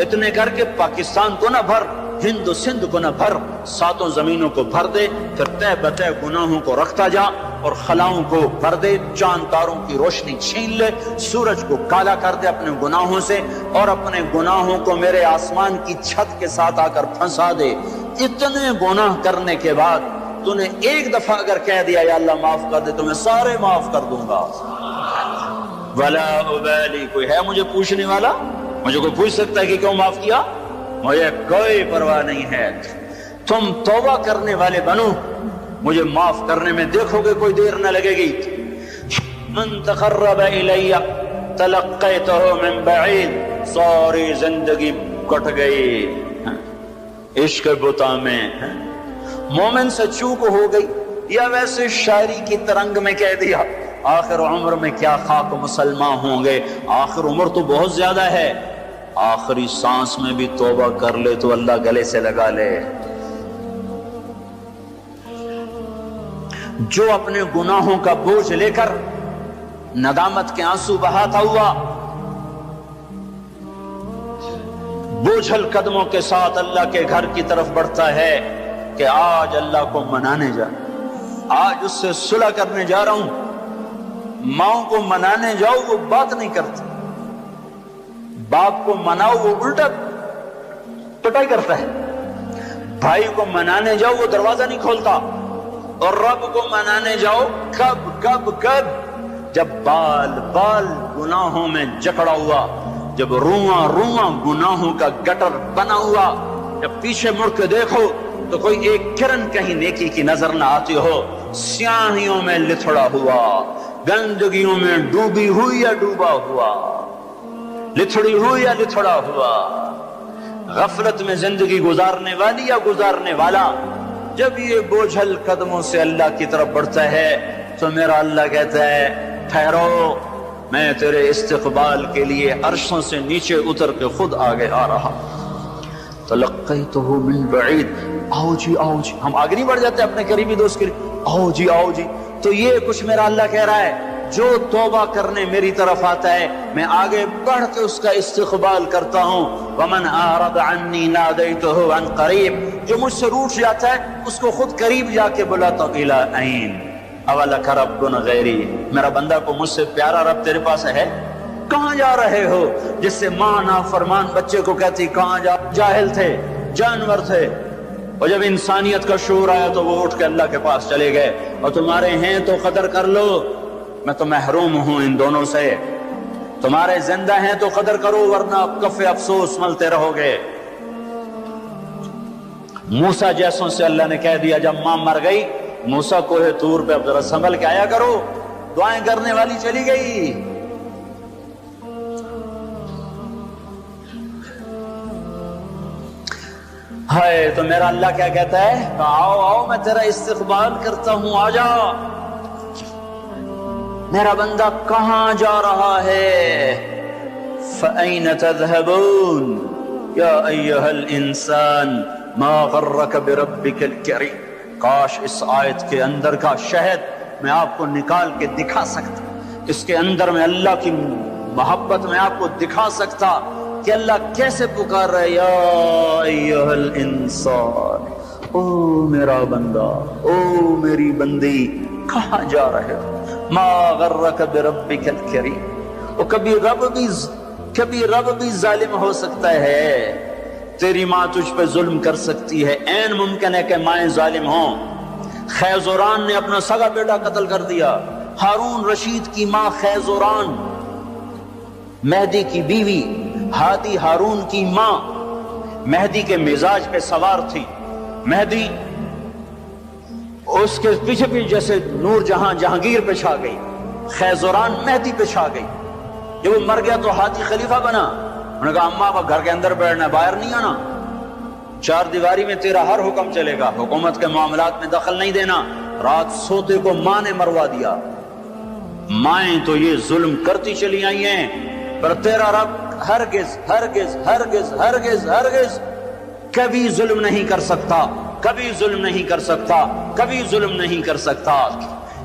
اتنے کر کے پاکستان کو نہ بھر، ہند و سندھ کو نہ بھر، ساتوں زمینوں کو بھر دے، پھر تہ بتہ گناہوں کو رکھتا جا اور خلاؤں کو بھر دے، چاند تاروں کی روشنی چھین لے، سورج کو کالا کر دے اپنے گناہوں سے، اور اپنے گناہوں کو میرے آسمان کی چھت کے ساتھ آ کر پھنسا دے. اتنے گناہ کرنے کے بعد تو نے ایک دفعہ اگر کہہ دیا یا اللہ معاف کر دے تو میں سارے معاف کر دوں گا. ولا ابالی، کوئی ہے مجھے پوچھنے والا؟ مجھے کوئی پوچھ سکتا ہے کہ کیوں معاف کیا؟ مجھے کوئی پرواہ نہیں ہے. تم توبہ کرنے والے بنو، مجھے معاف کرنے میں دیکھو گے کوئی دیر نہ لگے گی. من تقرب الی تلقیتہ من بعید، ساری زندگی کٹ گئی عشق بتا میں. مومن سے چوک ہو گئی یا ویسے شاعری کی ترنگ میں کہہ دیا آخر عمر میں کیا خاک مسلمان ہوں گے، آخر عمر تو بہت زیادہ ہے، آخری سانس میں بھی توبہ کر لے تو اللہ گلے سے لگا لے. جو اپنے گناہوں کا بوجھ لے کر ندامت کے آنسو بہاتا ہوا بوجھل قدموں کے ساتھ اللہ کے گھر کی طرف بڑھتا ہے کہ آج اللہ کو منانے جا، آج اس سے صلح کرنے جا رہا ہوں. ماؤں کو منانے جاؤ وہ بات نہیں کرتی، باپ کو مناؤ وہ الٹا پٹائی کرتا ہے، بھائی کو منانے جاؤ وہ دروازہ نہیں کھولتا، اور رب کو منانے جاؤ کب کب کب؟ جب بال بال گناہوں میں جکڑا ہوا، جب رواں رواں گناہوں کا گٹر بنا ہوا، جب پیچھے مڑ کے دیکھو تو کوئی ایک کرن کہیں نیکی کی نظر نہ آتی ہو، سیاہیوں میں لتھڑا ہوا، گندگیوں میں ڈوبی ہوئی یا ڈوبا ہوا، لتھڑی ہوئی یا لتھڑا ہوا، غفلت میں زندگی گزارنے والی یا گزارنے والا. جب یہ بوجھل قدموں سے اللہ کی طرف بڑھتا ہے تو میرا اللہ کہتا ہے ٹھہرو، میں تیرے استقبال کے لیے عرشوں سے نیچے اتر کے خود آگے آ رہا. تلقیتہ من بعید، آؤ جی آؤ جی. ہم آگے نہیں بڑھ جاتے اپنے قریبی دوست کے لیے آؤ جی آؤ جی؟ تو یہ کچھ میرا اللہ کہہ رہا ہے جو توبہ کرنے میری طرف آتا ہے میں آگے بڑھ کے اس کا استقبال کرتا ہوں. ومن اعرض عنی نادیتہ عن قریب، جو مجھ سے روٹ جاتا ہے اس کو خود قریب جا کے بلاتا ہوں. الی این اولک رب غیری، میرا بندہ کو مجھ سے پیارا رب تیرے پاس ہے؟ کہاں جا رہے ہو؟ جس سے ماں نافرمان بچے کو کہتی کہاں جا، جاہل تھے، جانور تھے، اور جب انسانیت کا شعور آیا تو وہ اٹھ کے اللہ کے پاس چلے گئے. اور تمہارے ہیں تو قدر کر لو، میں تو محروم ہوں ان دونوں سے. تمہارے زندہ ہیں تو قدر کرو ورنہ کف افسوس ملتے رہو گے. موسیٰ جیسوں سے اللہ نے کہہ دیا جب ماں مر گئی، موسیٰ کوہ طور پہ اب ذرا سنبھل کے آیا کرو، دعائیں کرنے والی چلی گئی. ہائے تو میرا اللہ کیا کہتا ہے؟ آؤ آؤ میں تیرا استقبال کرتا ہوں، آ جا. میرا بندہ کہاں جا رہا ہے؟ فَأَيْنَ تَذْهَبُونَ يَا أَيُّهَا الْإِنسَانِ مَا غَرَّكَ بِرَبِّكَ الْكَرِيمِ. کاش اس آیت کے اندر کا شہد میں آپ کو نکال کے دکھا سکتا، اس کے اندر میں اللہ کی محبت میں آپ کو دکھا سکتا کہ اللہ کیسے پکار رہا ہے یا ایھا الانسان، او میرا بندہ، او میری بندی، کہاں جا رہے ہو؟ ما غرک بربک الکریم. اور کبھی رب بھی ظالم ہو سکتا ہے. تیری ماں تجھ پہ ظلم کر سکتی ہے، عین ممکن ہے کہ مائیں ظالم ہوں. خیزوران نے اپنا سگا بیٹا قتل کر دیا. ہارون رشید کی ماں خیزوران، مہدی کی بیوی، ہادی ہارون کی ماں مہدی کے مزاج پہ سوار تھی. مہدی اس کے پیچھے بھی جیسے نور جہاں جہانگیر پہ چھا گئی، خیزوران مہدی پہ چھا گئی. جب وہ مر گیا تو ہادی خلیفہ بنا. انہوں نے کہا اماں اب گھر کے اندر بیٹھنا، باہر نہیں آنا، چار دیواری میں تیرا ہر حکم چلے گا، حکومت کے معاملات میں دخل نہیں دینا. رات سوتے کو ماں نے مروا دیا. مائیں تو یہ ظلم کرتی چلی آئی ہیں، پر تیرا رب ہرگز ہرگز ہرگز ہرگز ہرگز کبھی ظلم نہیں کر سکتا، کبھی ظلم نہیں کر سکتا، کبھی ظلم نہیں کر سکتا۔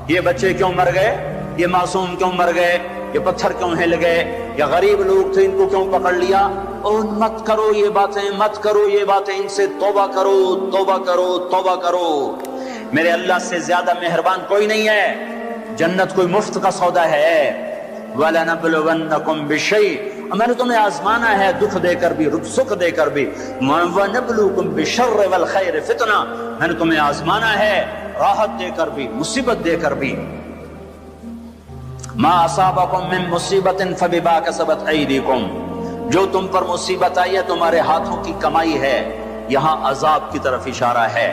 یہ بچے کیوں مر گئے، یہ معصوم کیوں مر گئے، یہ پتھر کیوں ہل گئے، یا غریب لوگ تھے ان کو کیوں پکڑ لیا؟ اور مت کرو یہ باتیں، مت کرو یہ باتیں، ان سے توبہ کرو، توبہ کرو، توبہ کرو۔ میرے اللہ سے زیادہ مہربان کوئی نہیں ہے۔ جنت کوئی مفت کا سودا ہے۔ وَلَنَبْلُوَنَّكُمْ بِشَيْءٍ، میں نے تمہیں آزمانا ہے دکھ دے کر بھی، سکھ دے کر بھی۔ وَنَبْلُوكُمْ بِالشَّرِّ وَالْخَيْرِ فِتْنَةً، میں نے تمہیں آزمانا ہے راحت دے کر بھی، مصیبت دے کر بھی۔ مَا أَصَابَكُم مِّن مُّصِيبَةٍ فَبِمَا كَسَبَتْ أَيْدِيكُمْ، جو تم پر مصیبت آئی ہے تمہارے ہاتھوں کی کمائی ہے۔ یہاں عذاب کی طرف اشارہ ہے،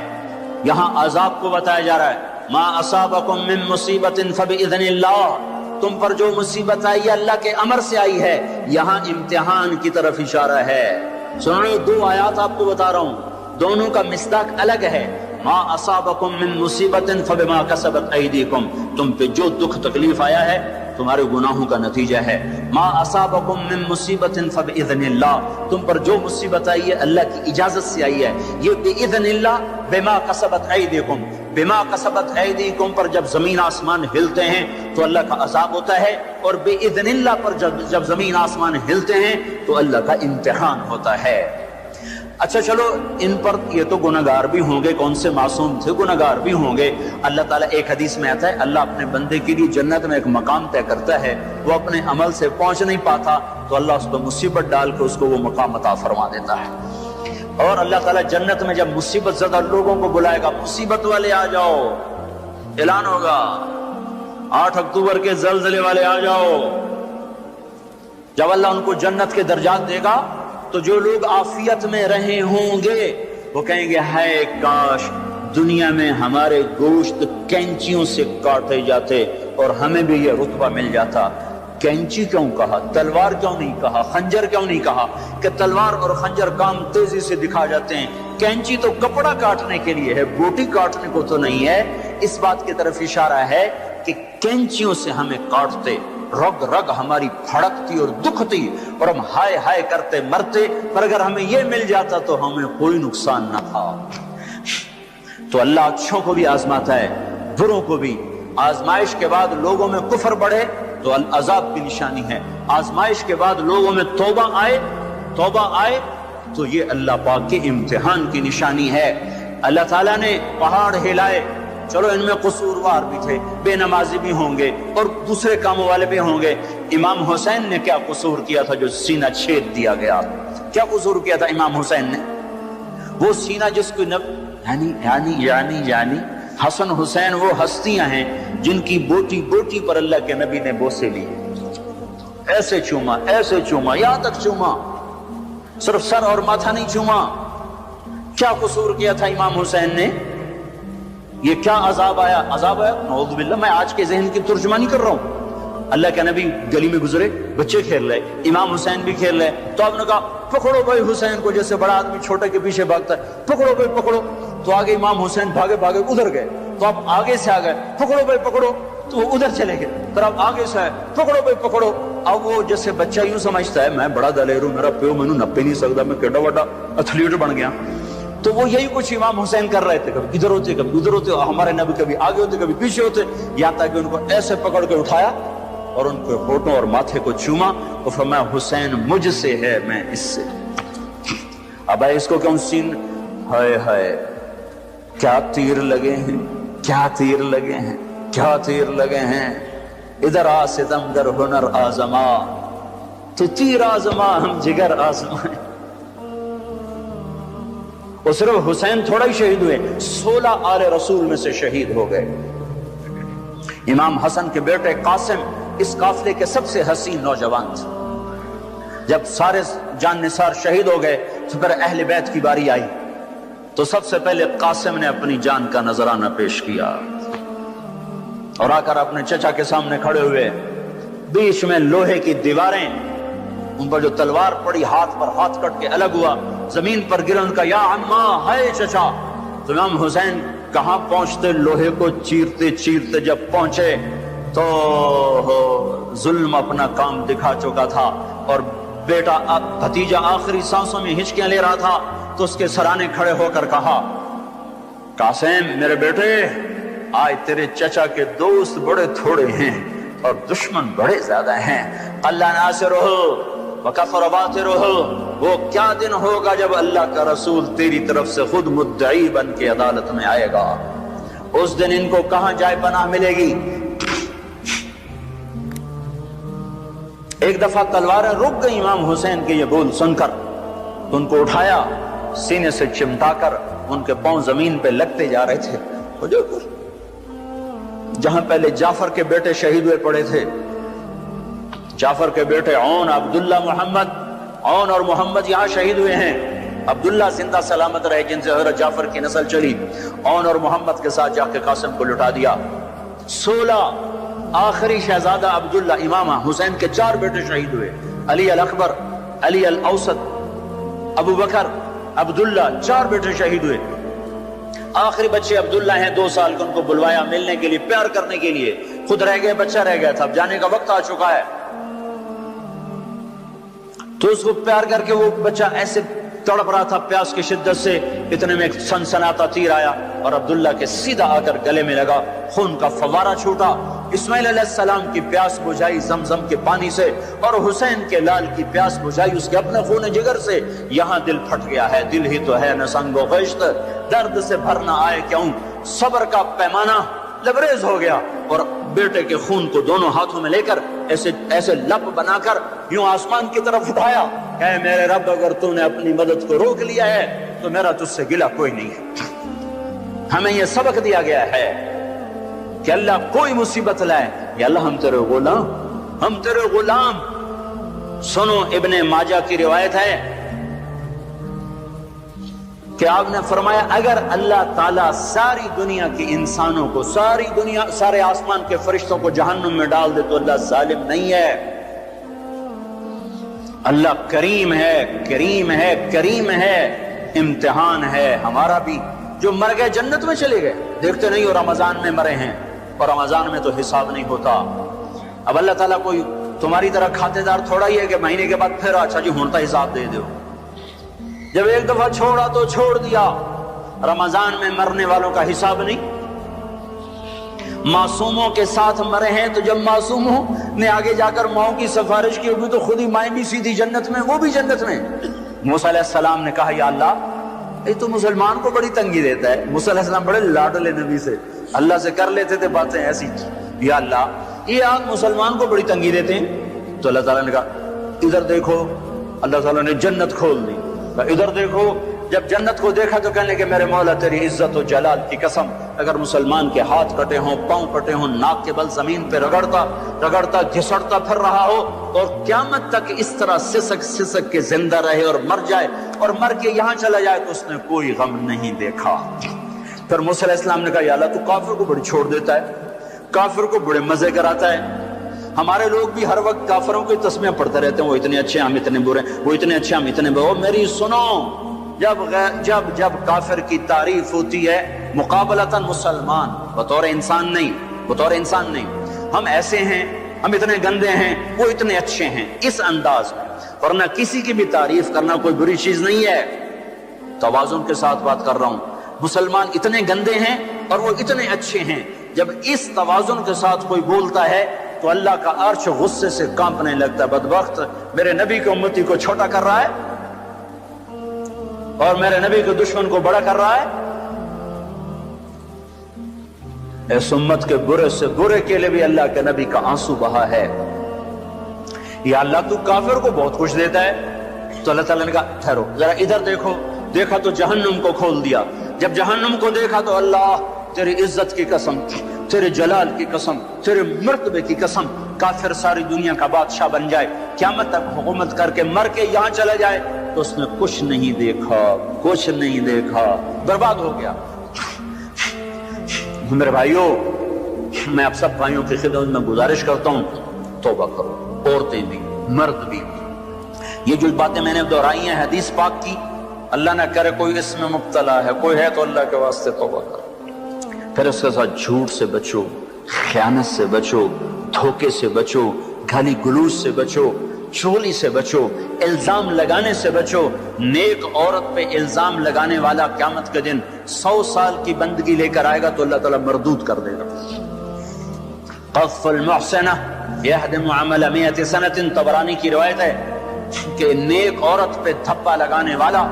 یہاں عذاب کو بتایا جا رہا ہے۔ مَا أَصَابَكُم مِّن مُّصِيبَةٍ فَبِإِذْنِ اللَّهِ، تم پر جو مصیبت آئی ہے اللہ کے امر سے آئی ہے۔ یہاں امتحان کی طرف اشارہ ہے۔ سنو، دو آیات آپ کو بتا رہا ہوں، دونوں کا مصداق الگ ہے۔ ما اصابکم من مصیبت فبما کسبت ایدیکم، تم پہ جو دکھ تکلیف آیا ہے تمہارے گناہوں کا نتیجہ ہے۔ ما اصابکم من مصیبت فباذن اللہ، تم پر جو مصیبت آئی ہے اللہ کی اجازت سے آئی ہے۔ یہ باذن اللہ، بما کسبت ایدیکم، بما کسبت ایدیکم پر جب زمین آسمان ہلتے ہیں تو اللہ کا عذاب ہوتا ہے، اور باذن اللہ پر جب زمین آسمان ہلتے ہیں تو اللہ کا امتحان ہوتا ہے۔ اچھا چلو، ان پر یہ تو گناہگار بھی ہوں گے، کون سے معصوم تھے، گناہگار بھی ہوں گے۔ اللہ تعالیٰ، ایک حدیث میں آتا ہے، اللہ اپنے بندے کے لیے جنت میں ایک مقام طے کرتا ہے، وہ اپنے عمل سے پہنچ نہیں پاتا تو اللہ اس کو مصیبت ڈال کے اس کو وہ مقام عطا فرما دیتا ہے۔ اور اللہ تعالیٰ جنت میں جب مصیبت زدہ لوگوں کو بلائے گا، مصیبت والے آ جاؤ، اعلان ہوگا 8 اکتوبر کے زلزلے والے آ جاؤ۔ جب اللہ ان کو جنت کے درجات دے گا تو جو لوگ عافیت میں رہے ہوں گے وہ کہیں گے، ہائے کاش دنیا میں ہمارے گوشت کینچیوں سے کاٹے جاتے اور ہمیں بھی یہ رتبہ مل جاتا۔ کینچی کیوں کہا، تلوار کیوں نہیں کہا، خنجر کیوں نہیں کہا؟ کہ تلوار اور خنجر کام تیزی سے دکھا جاتے ہیں، کینچی تو کپڑا کاٹنے کے لیے ہے، بوٹی کاٹنے کو تو نہیں ہے۔ اس بات کی طرف اشارہ ہے کہ کینچیوں سے ہمیں کاٹتے، رگ رگ ہماری پھڑکتی اور دکھتی اور ہم ہائے ہائے کرتے مرتے، پر اگر ہمیں یہ مل جاتا تو ہمیں کوئی نقصان نہ تھا۔ تو اللہ اچھوں کو بھی آزماتا ہے، بروں کو بھی۔ آزمائش کے بعد لوگوں میں کفر بڑھے تو عذاب کی نشانی ہے، آزمائش کے بعد لوگوں میں توبہ آئے تو یہ اللہ پاک کے امتحان کی نشانی ہے۔ اللہ تعالیٰ نے پہاڑ ہلائے، چلو ان میں قصوروار بھی تھے، بے نمازی بھی ہوں گے اور دوسرے کاموں والے بھی ہوں گے۔ امام حسین نے کیا قصور کیا تھا جو سینہ چھید دیا گیا؟ کیا قصور کیا تھا امام حسین نے؟ وہ سینہ جس کو یعنی حسن حسین وہ ہستیاں ہیں جن کی بوٹی بوٹی پر اللہ کے نبی نے بوسے لیے، ایسے چوما یہاں تک چوما، صرف سر اور ماتھا نہیں چوما۔ کیا قصور کیا تھا امام حسین نے؟ یہ کیا عذاب آیا؟ نعوذ باللہ، میں آج کے ذہن کی ترجمانی کر رہا ہوں۔ اللہ کے نبی گلی میں گزرے، بچے کھیل رہے، امام حسین بھی کھیل رہے، تو آپ نے کہا پکڑو بھائی حسین کو، جیسے بڑا آدمی چھوٹے کے پیچھے بھاگتا ہے، پکڑو بھائی پکڑو۔ تو آگے امام حسین بھاگے ادھر گئے، تو آپ آگے سے آ گئے، پکڑو بھائی پکڑو، تو وہ ادھر چلے گئے، پھر آپ آگے سے آئے، پکڑو بھائی پکڑو۔ اب وہ جیسے بچہ یوں سمجھتا ہے میں بڑا دلیر ہوں، میرا پیو مینوں نپے نہیں سکتا، میں کیڈا وڈا ایتھلیٹ بن گیا۔ تو وہ یہی کچھ امام حسین کر رہے تھے، کبھی ادھر ہوتے کبھی ادھر ہوتے، ہمارے نبی کبھی آگے ہوتے کبھی پیچھے ہوتے، یہاں تک کہ ان کو ایسے پکڑ کے اٹھایا اور ان کے ہونٹوں اور ماتھے کو چوما اور فرمایا حسین مجھ سے ہے، میں اس سے۔ اب اس کو کیوں سین، ہائے ہائے کیا تیر لگے ہیں، کیا تیر لگے ہیں، کیا تیر لگے ہیں۔ ادھر آ ستمگر ہنر آزما، تو تیر آزما ہم جگر آزمائیں۔ اور صرف حسین تھوڑا ہی شہید ہوئے، 16 آل رسول میں سے شہید ہو گئے۔ امام حسن کے بیٹے قاسم اس قافلے کے سب سے حسین نوجوان تھے۔ جب سارے جان نثار شہید ہو گئے تو پھر اہل بیت کی باری آئی، تو سب سے پہلے قاسم نے اپنی جان کا نذرانہ پیش کیا اور آ کر اپنے چچا کے سامنے کھڑے ہوئے، بیچ میں لوہے کی دیواریں، ان پر جو تلوار پڑی ہاتھ پر ہاتھ کٹ کے الگ ہوا، زمین پر گرا، ان کا یا عمّا، ہائے چچا۔ تو امام حسین کہاں پہنچتے، لوہے کو چیرتے چیرتے جب پہنچے تو ظلم اپنا کام دکھا چکا تھا اور بیٹا بھتیجا آخری سانسوں میں ہچکیاں لے رہا تھا تو اس کے سرانے کھڑے ہو کر کہا قاسم میرے بیٹے آج تیرے چچا کے دوست بڑے تھوڑے ہیں اور دشمن بڑے زیادہ ہیں، اللہ ناصرہ وکفر باطرہ، وہ کیا دن ہوگا جب اللہ کا رسول تیری طرف سے خود مدعی بن کے عدالت میں آئے گا، اس دن ان کو کہاں جائے پناہ ملے گی۔ ایک دفعہ تلواریں رک گئی امام حسین کے یہ بول سن کر، ان کو اٹھایا سینے سے چمٹا کر، ان کے پاؤں زمین پہ لگتے جا رہے تھے، جہاں پہلے جعفر کے بیٹے شہید ہوئے پڑے تھے، جعفر کے بیٹے عون، عبداللہ، محمد، عون اور محمد یہاں شہید ہوئے ہیں، عبداللہ زندہ سلامت رہے جن سے حضرت جعفر کی نسل چلی، عون اور محمد کے ساتھ جا کے قاسم کو لٹا دیا۔ 16 آخری شہزادہ عبداللہ، امام حسین کے 4 بیٹے شہید ہوئے، علی الاکبر، علی الاوسط، ابو بکر، عبداللہ، 4 بیٹے شہید ہوئے۔ آخری بچے عبداللہ ہیں 2 سال کے، ان کو بلوایا ملنے کے لیے، پیار کرنے کے لیے، خود رہ گئے، بچہ رہ گیا تھا، اب جانے کا وقت آ چکا ہے، تو اس کو پیار کر کے وہ بچہ ایسے تڑپ رہا تھا پیاس کی شدت سے، اتنے میں ایک سنسناتا تیر آیا اور عبداللہ کے سیدھا آ کر گلے میں لگا، خون کا فوارہ چھوٹا، اسماعیل علیہ السلام کی پیاس بجھائی زمزم کے پانی سے، اور حسین کے لال کی پیاس بجھائی اس کے اپنے خون جگر سے۔ یہاں دل پھٹ گیا ہے، دل ہی تو ہے نہ سنگ و خشت، درد سے بھر نہ آئے کیوں، صبر کا پیمانہ لبریز ہو گیا، اور بیٹے کے خون کو دونوں ہاتھوں میں لے کر ایسے لپ بنا کر یوں آسمان کی طرف اٹھایا، اے میرے رب اگر تو نے اپنی مدد کو روک لیا ہے تو میرا تجھ سے گلہ کوئی نہیں ہے۔ ہمیں یہ سبق دیا گیا ہے کہ اللہ کوئی مصیبت لائے، یا اللہ ہم تیرے غلام، ہم تیرے غلام۔ سنو ابن ماجہ کی روایت ہے کہ آپ نے فرمایا اگر اللہ تعالیٰ ساری دنیا کے انسانوں کو، ساری دنیا، سارے آسمان کے فرشتوں کو جہنم میں ڈال دے تو اللہ ظالم نہیں ہے، اللہ کریم ہے، کریم ہے، کریم ہے، امتحان ہے ہمارا بھی۔ جو مر گئے جنت میں چلے گئے، دیکھتے نہیں ہو رمضان میں مرے ہیں، اور رمضان میں تو حساب نہیں ہوتا۔ اب اللہ تعالیٰ کوئی تمہاری طرح کھاتے دار تھوڑا ہی ہے کہ مہینے کے بعد پھر اچھا جی ہونتا حساب دے دو، جب ایک دفعہ چھوڑا تو چھوڑ دیا۔ رمضان میں مرنے والوں کا حساب نہیں، معصوموں کے ساتھ مرے ہیں، تو جب معصوموں نے آگے جا کر ماؤں کی سفارش کی ہوگی تو خود ہی مائیں بھی سیدھی جنت میں، وہ بھی جنت میں۔ موسیٰ علیہ السلام نے کہا یا اللہ یہ تو مسلمان کو بڑی تنگی دیتا ہے، موسیٰ علیہ السلام بڑے لاڈلے نبی سے، اللہ سے کر لیتے تھے باتیں ایسی، یا اللہ یہ آگ مسلمان کو بڑی تنگی دیتے ہیں۔ تو اللہ تعالیٰ نے کہا ادھر دیکھو، اللہ تعالیٰ نے جنت کھول دی، ادھر دیکھو۔ جب جنت کو دیکھا تو کہنے کہ میرے مولا تیری عزت و جلال کی قسم، اگر مسلمان کے ہاتھ کٹے ہوں، پاؤں کٹے ہوں، ناک کے بل زمین پہ رگڑتا گھسڑتا پھر رہا ہو، اور قیامت تک اس طرح سسک کے زندہ رہے اور مر جائے، اور مر کے یہاں چلا جائے تو اس نے کوئی غم نہیں دیکھا۔ پھر موسیٰ علیہ السلام نے کہا یا اللہ تو کافر کو بڑی چھوڑ دیتا ہے، کافر کو بڑے مزے کراتا ہے۔ ہمارے لوگ بھی ہر وقت کافروں کی تسمیاں پڑھتے رہتے ہیں، وہ اتنے اچھے ہم اتنے برے، وہ اتنے اچھے ہم اتنے برے۔ میری سنو، جب کافر کی تعریف ہوتی ہے مقابلتاً مسلمان، بطور انسان نہیں، ہم ایسے ہیں، ہم اتنے گندے ہیں، وہ اتنے اچھے ہیں، اس انداز میں، ورنہ کسی کی بھی تعریف کرنا کوئی بری چیز نہیں ہے۔ توازن کے ساتھ بات کر رہا ہوں، مسلمان اتنے گندے ہیں اور وہ اتنے اچھے ہیں، جب اس توازن کے ساتھ کوئی بولتا ہے تو اللہ کا عرش غصے سے کانپنے لگتا ہے، بدبخت میرے نبی کی امتی کو چھوٹا کر رہا ہے اور میرے نبی کے دشمن کو بڑا کر رہا ہے۔ اس امت کے برے سے برے کے لیے بھی اللہ کے نبی کا آنسو بہا ہے، یا اللہ تو کافر کو بہت کچھ دیتا ہے۔ تو اللہ تعالیٰ نے کہا ٹھہرو ذرا ادھر دیکھو، دیکھا تو جہنم کو کھول دیا، جب جہنم کو دیکھا تو اللہ تیری عزت کی قسم، تیرے جلال کی قسم، تیرے مرتبے کی قسم، کافر ساری دنیا کا بادشاہ بن جائے، قیامت تک حکومت کر کے مر کے یہاں چلا جائے تو اس نے کچھ نہیں دیکھا، برباد ہو گیا۔ میرے بھائیوں، میں آپ سب بھائیوں کی خدمت میں گزارش کرتا ہوں توبہ کرو، عورتیں بھی مرد بھی۔ یہ جو باتیں میں نے دہرائی ہیں حدیث پاک کی، اللہ نہ کرے کوئی اس میں مبتلا ہے، کوئی ہے تو اللہ کے واسطے توبہ کرو۔ پھر اس کے ساتھ جھوٹ سے بچو، خیانت سے بچو، دھوکے سے بچو، گالی گلوچ سے بچو، چولی سے بچو، الزام لگانے سے بچو۔ نیک عورت پہ الزام لگانے والا قیامت کے دن 100 سال کی بندگی لے کر آئے گا تو اللہ تعالیٰ مردود کر دے گا۔ قذف المحسنہ یہدم عمل 100 سنۃ، طبرانی کی روایت ہے کہ نیک عورت پہ دھپا لگانے والا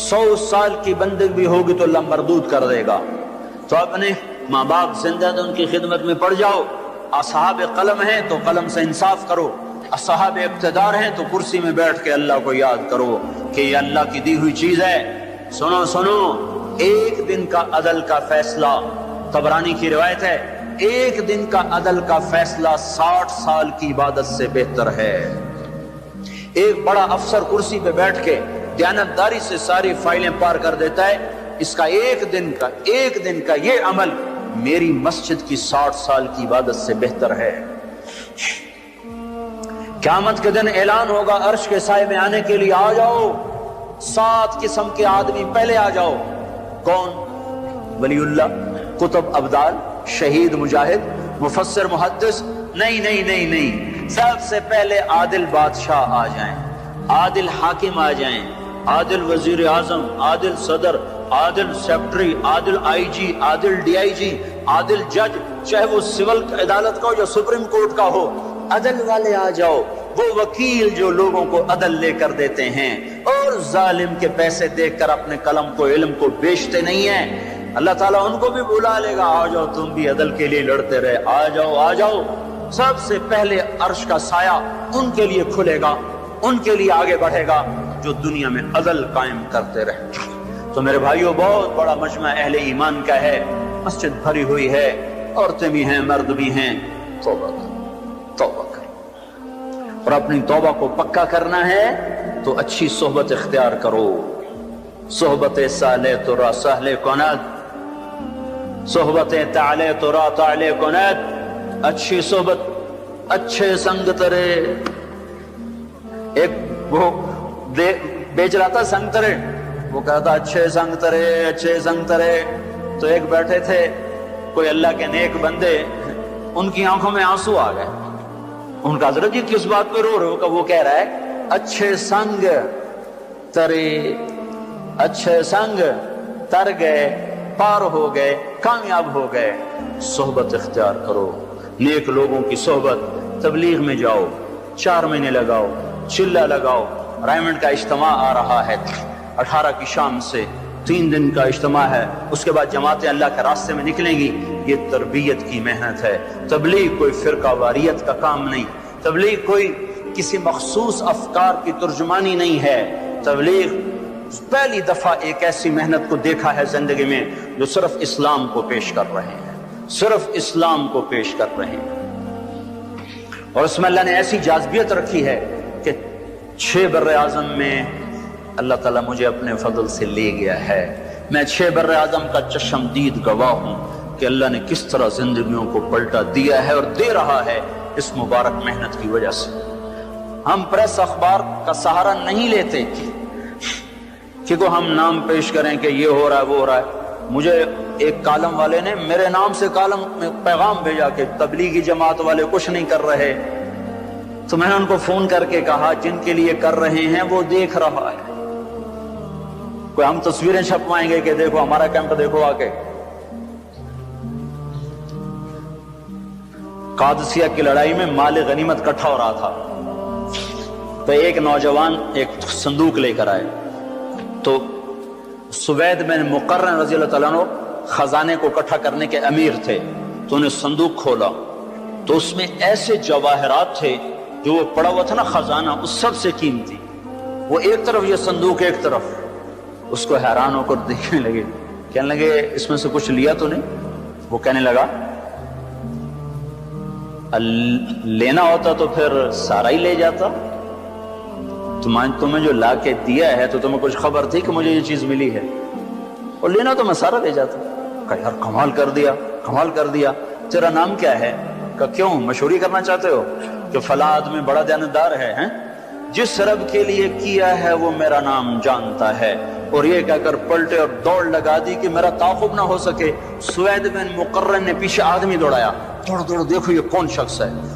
100 سال کی بندگی بھی ہوگی تو اللہ مردود کر دے گا۔ تو اپنے ماں باپ زندہ تو ان کی خدمت میں پڑ جاؤ، اصحاب قلم ہیں تو قلم سے انصاف کرو، اصحاب اقتدار ہیں تو کرسی میں بیٹھ کے اللہ کو یاد کرو کہ یہ اللہ کی دی ہوئی چیز ہے۔ سنو سنو، ایک دن کا عدل کا فیصلہ، طبرانی کی روایت ہے، ایک دن کا عدل کا فیصلہ 60 سال کی عبادت سے بہتر ہے۔ ایک بڑا افسر کرسی پہ بیٹھ کے دیانتداری سے ساری فائلیں پار کر دیتا ہے، اس کا ایک دن کا یہ عمل میری مسجد کی 60 سال کی عبادت سے بہتر ہے۔ قیامت کے دن اعلان ہوگا عرش کے سائے میں آنے کے لیے آ جاؤ، 7 قسم کے آدمی پہلے آ جاؤ۔ کون؟ ولی اللہ، کتب ابدال، شہید مجاہد، مفسر محدث؟ نہیں، سب سے پہلے عادل بادشاہ آ جائیں، عادل حاکم آ جائیں، عادل وزیر اعظم، عادل صدر، عادل secretary, Adil I G, Adil D I جی، عادل جج، چاہے وہ سول عدالت کا ہو یا سپریم کورٹ کا ہو، عدل والے آ جاؤ۔ وہ وکیل جو لوگوں کو عدل لے کر دیتے ہیں اور ظالم کے پیسے دیکھ کر اپنے قلم کو، علم کو بیچتے نہیں ہیں، اللہ تعالیٰ ان کو بھی بلا لے گا، آ جاؤ تم بھی عدل کے لیے لڑتے رہے، آ جاؤ۔ سب سے پہلے عرش کا سایہ ان کے لیے کھلے گا، ان کے لیے آگے بڑھے گا جو دنیا میں عدل قائم کرتے رہے۔ تو میرے بھائیوں، بہت بڑا مجمع اہل ایمان کا ہے، مسجد بھری ہوئی ہے، عورتیں بھی ہیں، مرد بھی ہیں۔ توبہ کر، اور اپنی توبہ کو پکا کرنا ہے تو اچھی صحبت اختیار کرو۔ صحبت صالح تو را سہل کند، صحبت تعلی تو را تعلی کند۔ اچھی صحبت، اچھے سنگ ترے۔ ایک وہ بیچ رہا تھا سنگ ترے، وہ کہتا اچھے سنگ ترے، اچھے سنگ ترے۔ تو ایک بیٹھے تھے کوئی اللہ کے نیک بندے، ان کی آنکھوں میں آنسو آ گئے۔ ان کا حضرت جی کس بات پہ رو رہے ہو؟ کہ وہ کہہ رہا ہے اچھے سنگ ترے، اچھے سنگ تر گئے، پار ہو گئے، کامیاب ہو گئے۔ صحبت اختیار کرو، نیک لوگوں کی صحبت۔ تبلیغ میں جاؤ، 4 مہینے لگاؤ، چلہ لگاؤ۔ رائمنڈ کا اجتماع آ رہا ہے 18 کی شام سے، 3 دن کا اجتماع ہے، اس کے بعد جماعتیں اللہ کے راستے میں نکلیں گی۔ یہ تربیت کی محنت ہے۔ تبلیغ کوئی فرقہ واریت کا کام نہیں، تبلیغ کوئی کسی مخصوص افکار کی ترجمانی نہیں ہے۔ تبلیغ پہلی دفعہ ایک ایسی محنت کو دیکھا ہے زندگی میں جو صرف اسلام کو پیش کر رہے ہیں، صرف اسلام کو پیش کر رہے ہیں۔ اور اس میں اللہ نے ایسی جاذبیت رکھی ہے کہ 6 بر اعظم میں اللہ تعالیٰ مجھے اپنے فضل سے لے گیا ہے۔ میں 6 بر اعظم کا چشمدید گواہ ہوں کہ اللہ نے کس طرح زندگیوں کو پلٹا دیا ہے اور دے رہا ہے اس مبارک محنت کی وجہ سے۔ ہم پریس اخبار کا سہارا نہیں لیتے کہ کو ہم نام پیش کریں کہ یہ ہو رہا ہے وہ ہو رہا ہے۔ مجھے ایک کالم والے نے میرے نام سے کالم میں پیغام بھیجا کہ تبلیغی جماعت والے کچھ نہیں کر رہے، تو میں نے ان کو فون کر کے کہا جن کے لیے کر رہے ہیں وہ دیکھ رہا ہے۔ کوئی ہم تصویریں چھپوائیں گے کہ دیکھو ہمارا کیمپ دیکھو آ کے۔ قادسیہ کی لڑائی میں مال غنیمت اکٹھا ہو رہا تھا، تو ایک نوجوان ایک صندوق لے کر آئے، تو سوید بن مقرن رضی اللہ تعالیٰ عنہ خزانے کو اکٹھا کرنے کے امیر تھے، تو انہیں صندوق کھولا تو اس میں ایسے جواہرات تھے جو وہ پڑا ہوا تھا نا خزانہ، اس سب سے قیمتی۔ وہ ایک طرف یہ صندوق ایک طرف، اس کو حیران ہو کر دیکھنے لگے، کہنے لگے اس میں سے کچھ لیا تو نہیں؟ وہ کہنے لگا لینا ہوتا تو پھر سارا ہی لے جاتا، تمہیں جو لا کے دیا ہے تو تمہیں کچھ خبر تھی کہ مجھے یہ چیز ملی ہے، اور لینا تو میں سارا لے جاتا۔ کہا یار کمال کر دیا، کمال کر دیا۔ تیرا نام کیا ہے؟ کہ کیوں مشہوری کرنا چاہتے ہو کہ فلاں آدمی بڑا دیانتدار ہے؟ جس رب کے لیے کیا ہے وہ میرا نام جانتا ہے۔ اور یہ کہہ کر پلٹے اور دوڑ لگا دی کہ میرا تعاقب نہ ہو سکے۔ سوید بن مقرن نے پیچھے آدمی دوڑایا، دوڑ دوڑ دیکھو یہ کون شخص ہے۔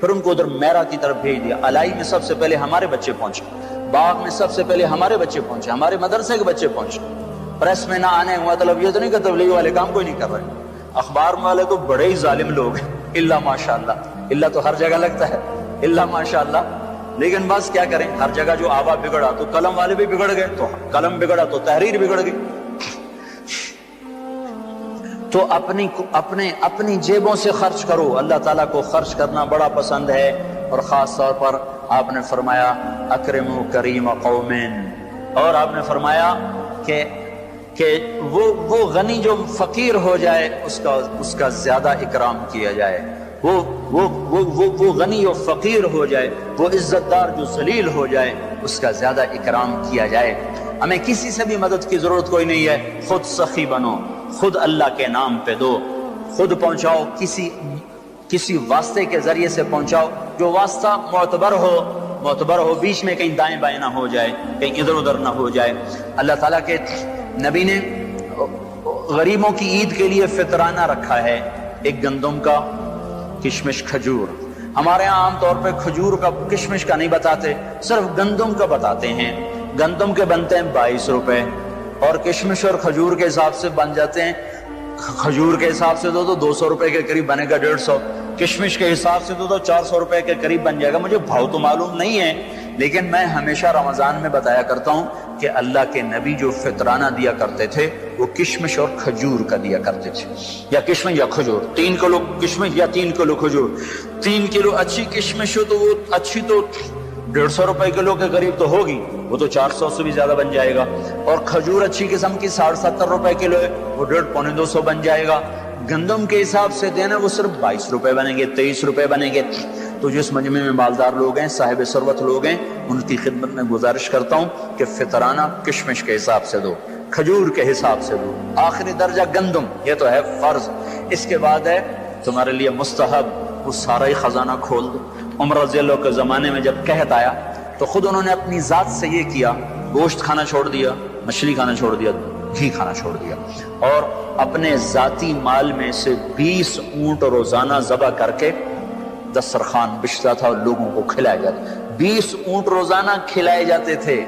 پھر ان کو ادھر میرا کی طرف بھیج دیا۔ الائی میں سب سے پہلے ہمارے بچے پہنچے، باغ میں سب سے پہلے ہمارے بچے پہنچے، ہمارے مدرسے کے بچے پہنچے۔ پریس میں نہ آنے کا مطلب یہ تو نہیں کہ تبلیغ والے کام کوئی نہیں کر رہے، اخبار والے تو بڑے ہی ظالم لوگ ہیں، اللہ ماشاءاللہ، اللہ تو ہر جگہ لگتا ہے، اللہ ماشاءاللہ، لیکن بس کیا کریں، ہر جگہ جو آوا بگڑا تو قلم والے بھی بگڑ گئے، تو قلم بگڑا تو تحریر بگڑ گئی۔ تو اپنی جیبوں سے خرچ کرو، اللہ تعالیٰ کو خرچ کرنا بڑا پسند ہے، اور خاص طور پر آپ نے فرمایا اکرموا کریم قومین، اور آپ نے فرمایا کہ وہ غنی جو فقیر ہو جائے اس کا زیادہ اکرام کیا جائے، وہ غنی جو فقیر ہو جائے، وہ عزت دار جو ذلیل ہو جائے، اس کا زیادہ اکرام کیا جائے۔ ہمیں کسی سے بھی مدد کی ضرورت کوئی نہیں ہے، خود سخی بنو، خود اللہ کے نام پہ دو، خود پہنچاؤ، کسی واسطے کے ذریعے سے پہنچاؤ، جو واسطہ معتبر ہو، بیچ میں کہیں دائیں بائیں نہ ہو جائے، کہیں ادھر ادھر نہ ہو جائے۔ اللہ تعالیٰ کے نبی نے غریبوں کی عید کے لیے فطرانہ رکھا ہے، ایک گندم کا، کشمش، کھجور۔ ہمارے ہاں عام طور پہ کھجور کا، کشمش کا نہیں بتاتے، صرف گندم کا بتاتے ہیں۔ گندم کے بنتے ہیں 22 روپے، اور کشمش اور کھجور کے حساب سے بن جاتے ہیں، کھجور کے حساب سے تو 200 روپے کے قریب بنے گا، 150، کشمش کے حساب سے تو 400 روپے کے قریب بن جائے گا۔ مجھے بھاؤ تو معلوم نہیں ہے، لیکن میں ہمیشہ رمضان میں بتایا کرتا ہوں کہ اللہ کے نبی جو فطرانہ دیا کرتے تھے وہ کشمش اور کھجور کا دیا کرتے تھے، یا کشمش یا کھجور، 3 کلو کشمش یا 3 کلو کھجور۔ 3 کلو اچھی کشمش ہو تو وہ اچھی تو 150 روپے کلو کے قریب تو ہوگی، وہ تو 400 سے بھی زیادہ بن جائے گا، اور کھجور اچھی قسم کی 70 روپے کلو ہے، وہ 150 پونے 200 بن جائے گا۔ گندم کے حساب سے دینا وہ صرف 22 روپے بنیں گے، 23 روپے بنیں گے۔ تو جس مجمع میں مالدار لوگ ہیں، صاحب ثروت لوگ ہیں، ان کی خدمت میں گزارش کرتا ہوں کہ فطرانہ کشمش کے حساب سے دو، کھجور کے حساب سے دو، آخری درجہ گندم، یہ تو ہے فرض۔ اس کے بعد ہے تمہارے لیے مستحب، وہ سارا ہی خزانہ کھول دو۔ عمر رضی اللہ کے زمانے میں جب قحط آیا تو خود انہوں نے اپنی ذات سے یہ کیا، گوشت کھانا چھوڑ دیا، مچھلی کھانا چھوڑ دیا، گھی کھانا چھوڑ دیا، اور اپنے ذاتی مال میں سے 20 اونٹ روزانہ ذبح کر کے دسترخوان بچھتا تھا اور لوگوں کو کھلایا جاتا۔ 20 اونٹ روزانہ کھلائے جاتے تھے،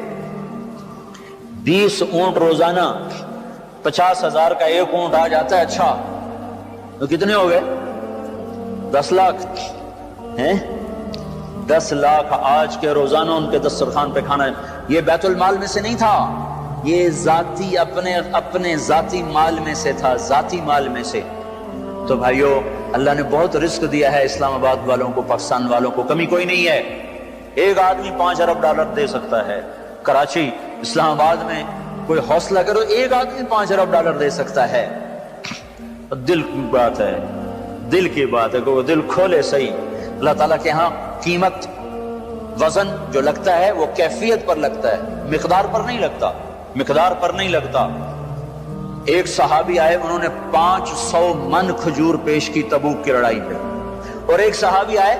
20 اونٹ روزانہ، 50,000 کا ایک اونٹ آ جاتا ہے، اچھا تو کتنے ہو گئے؟ 10 لاکھ ہیں، 10 لاکھ آج کے روزانہ ان کے دسترخوان پہ کھانا۔ یہ بیت المال میں سے نہیں تھا، یہ ذاتی اپنے ذاتی مال میں سے تھا، ذاتی مال میں سے۔ تو بھائیو، اللہ نے بہت رزق دیا ہے اسلام آباد والوں کو، پاکستان والوں کو، کمی کوئی نہیں ہے۔ ایک آدمی 5 ارب ڈالر دے سکتا ہے، کراچی، اسلام آباد میں کوئی حوصلہ کرو، ایک آدمی 5 ارب ڈالر دے سکتا ہے۔ دل کی بات ہے، دل کی بات ہے کہ وہ دل کھولے صحیح۔ اللہ تعالیٰ کے ہاں قیمت، وزن جو لگتا ہے وہ کیفیت پر لگتا ہے، مقدار پر نہیں لگتا، مقدار پر نہیں لگتا۔ ایک صحابی آئے، انہوں نے 500 من کھجور پیش کی تبوک کی لڑائی پہ، اور ایک صحابی آئے،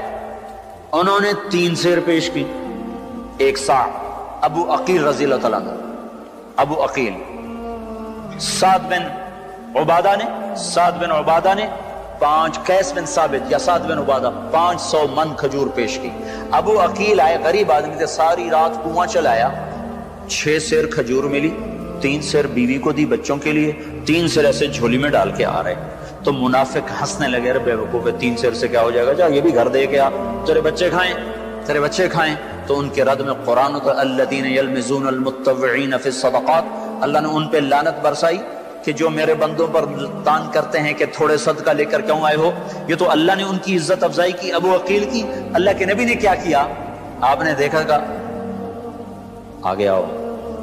انہوں نے 3 سیر پیش کی، ایک سا، ابو عقیل رضی اللہ تعالیٰ عنہ، ابو عقیل، سعد بن عبادہ نے 5، قیس بن ثابت یا سعد بن عبادہ 500 من کھجور پیش کی۔ ابو عقیل آئے، غریب آدمی تھے، ساری رات کنواں چلایا، 6 سیر کھجور ملی، 3 سیر بیوی کو دی بچوں کے لیے، 3 سیر ایسے جھولی میں ڈال کے آ رہے۔ تو منافق ہنسنے لگے، بے وقوف، 3 سیر سے کیا ہو جائے گا، جا یہ بھی گھر دے کے آ، تیرے بچے کھائیں۔ تو ان کے رد میں قرآن تو الذین یلمزون المتطوعین فی الصدقات، اللہ نے ان پہ لعنت برسائی کہ جو میرے بندوں پر تان کرتے ہیں کہ تھوڑے صدقہ لے کر کیوں آئے ہو۔ یہ تو اللہ نے ان کی عزت افزائی کی، ابو عقیل کی۔ اللہ کے نبی نے کیا کیا، آپ نے دیکھا کہ آگے آؤ،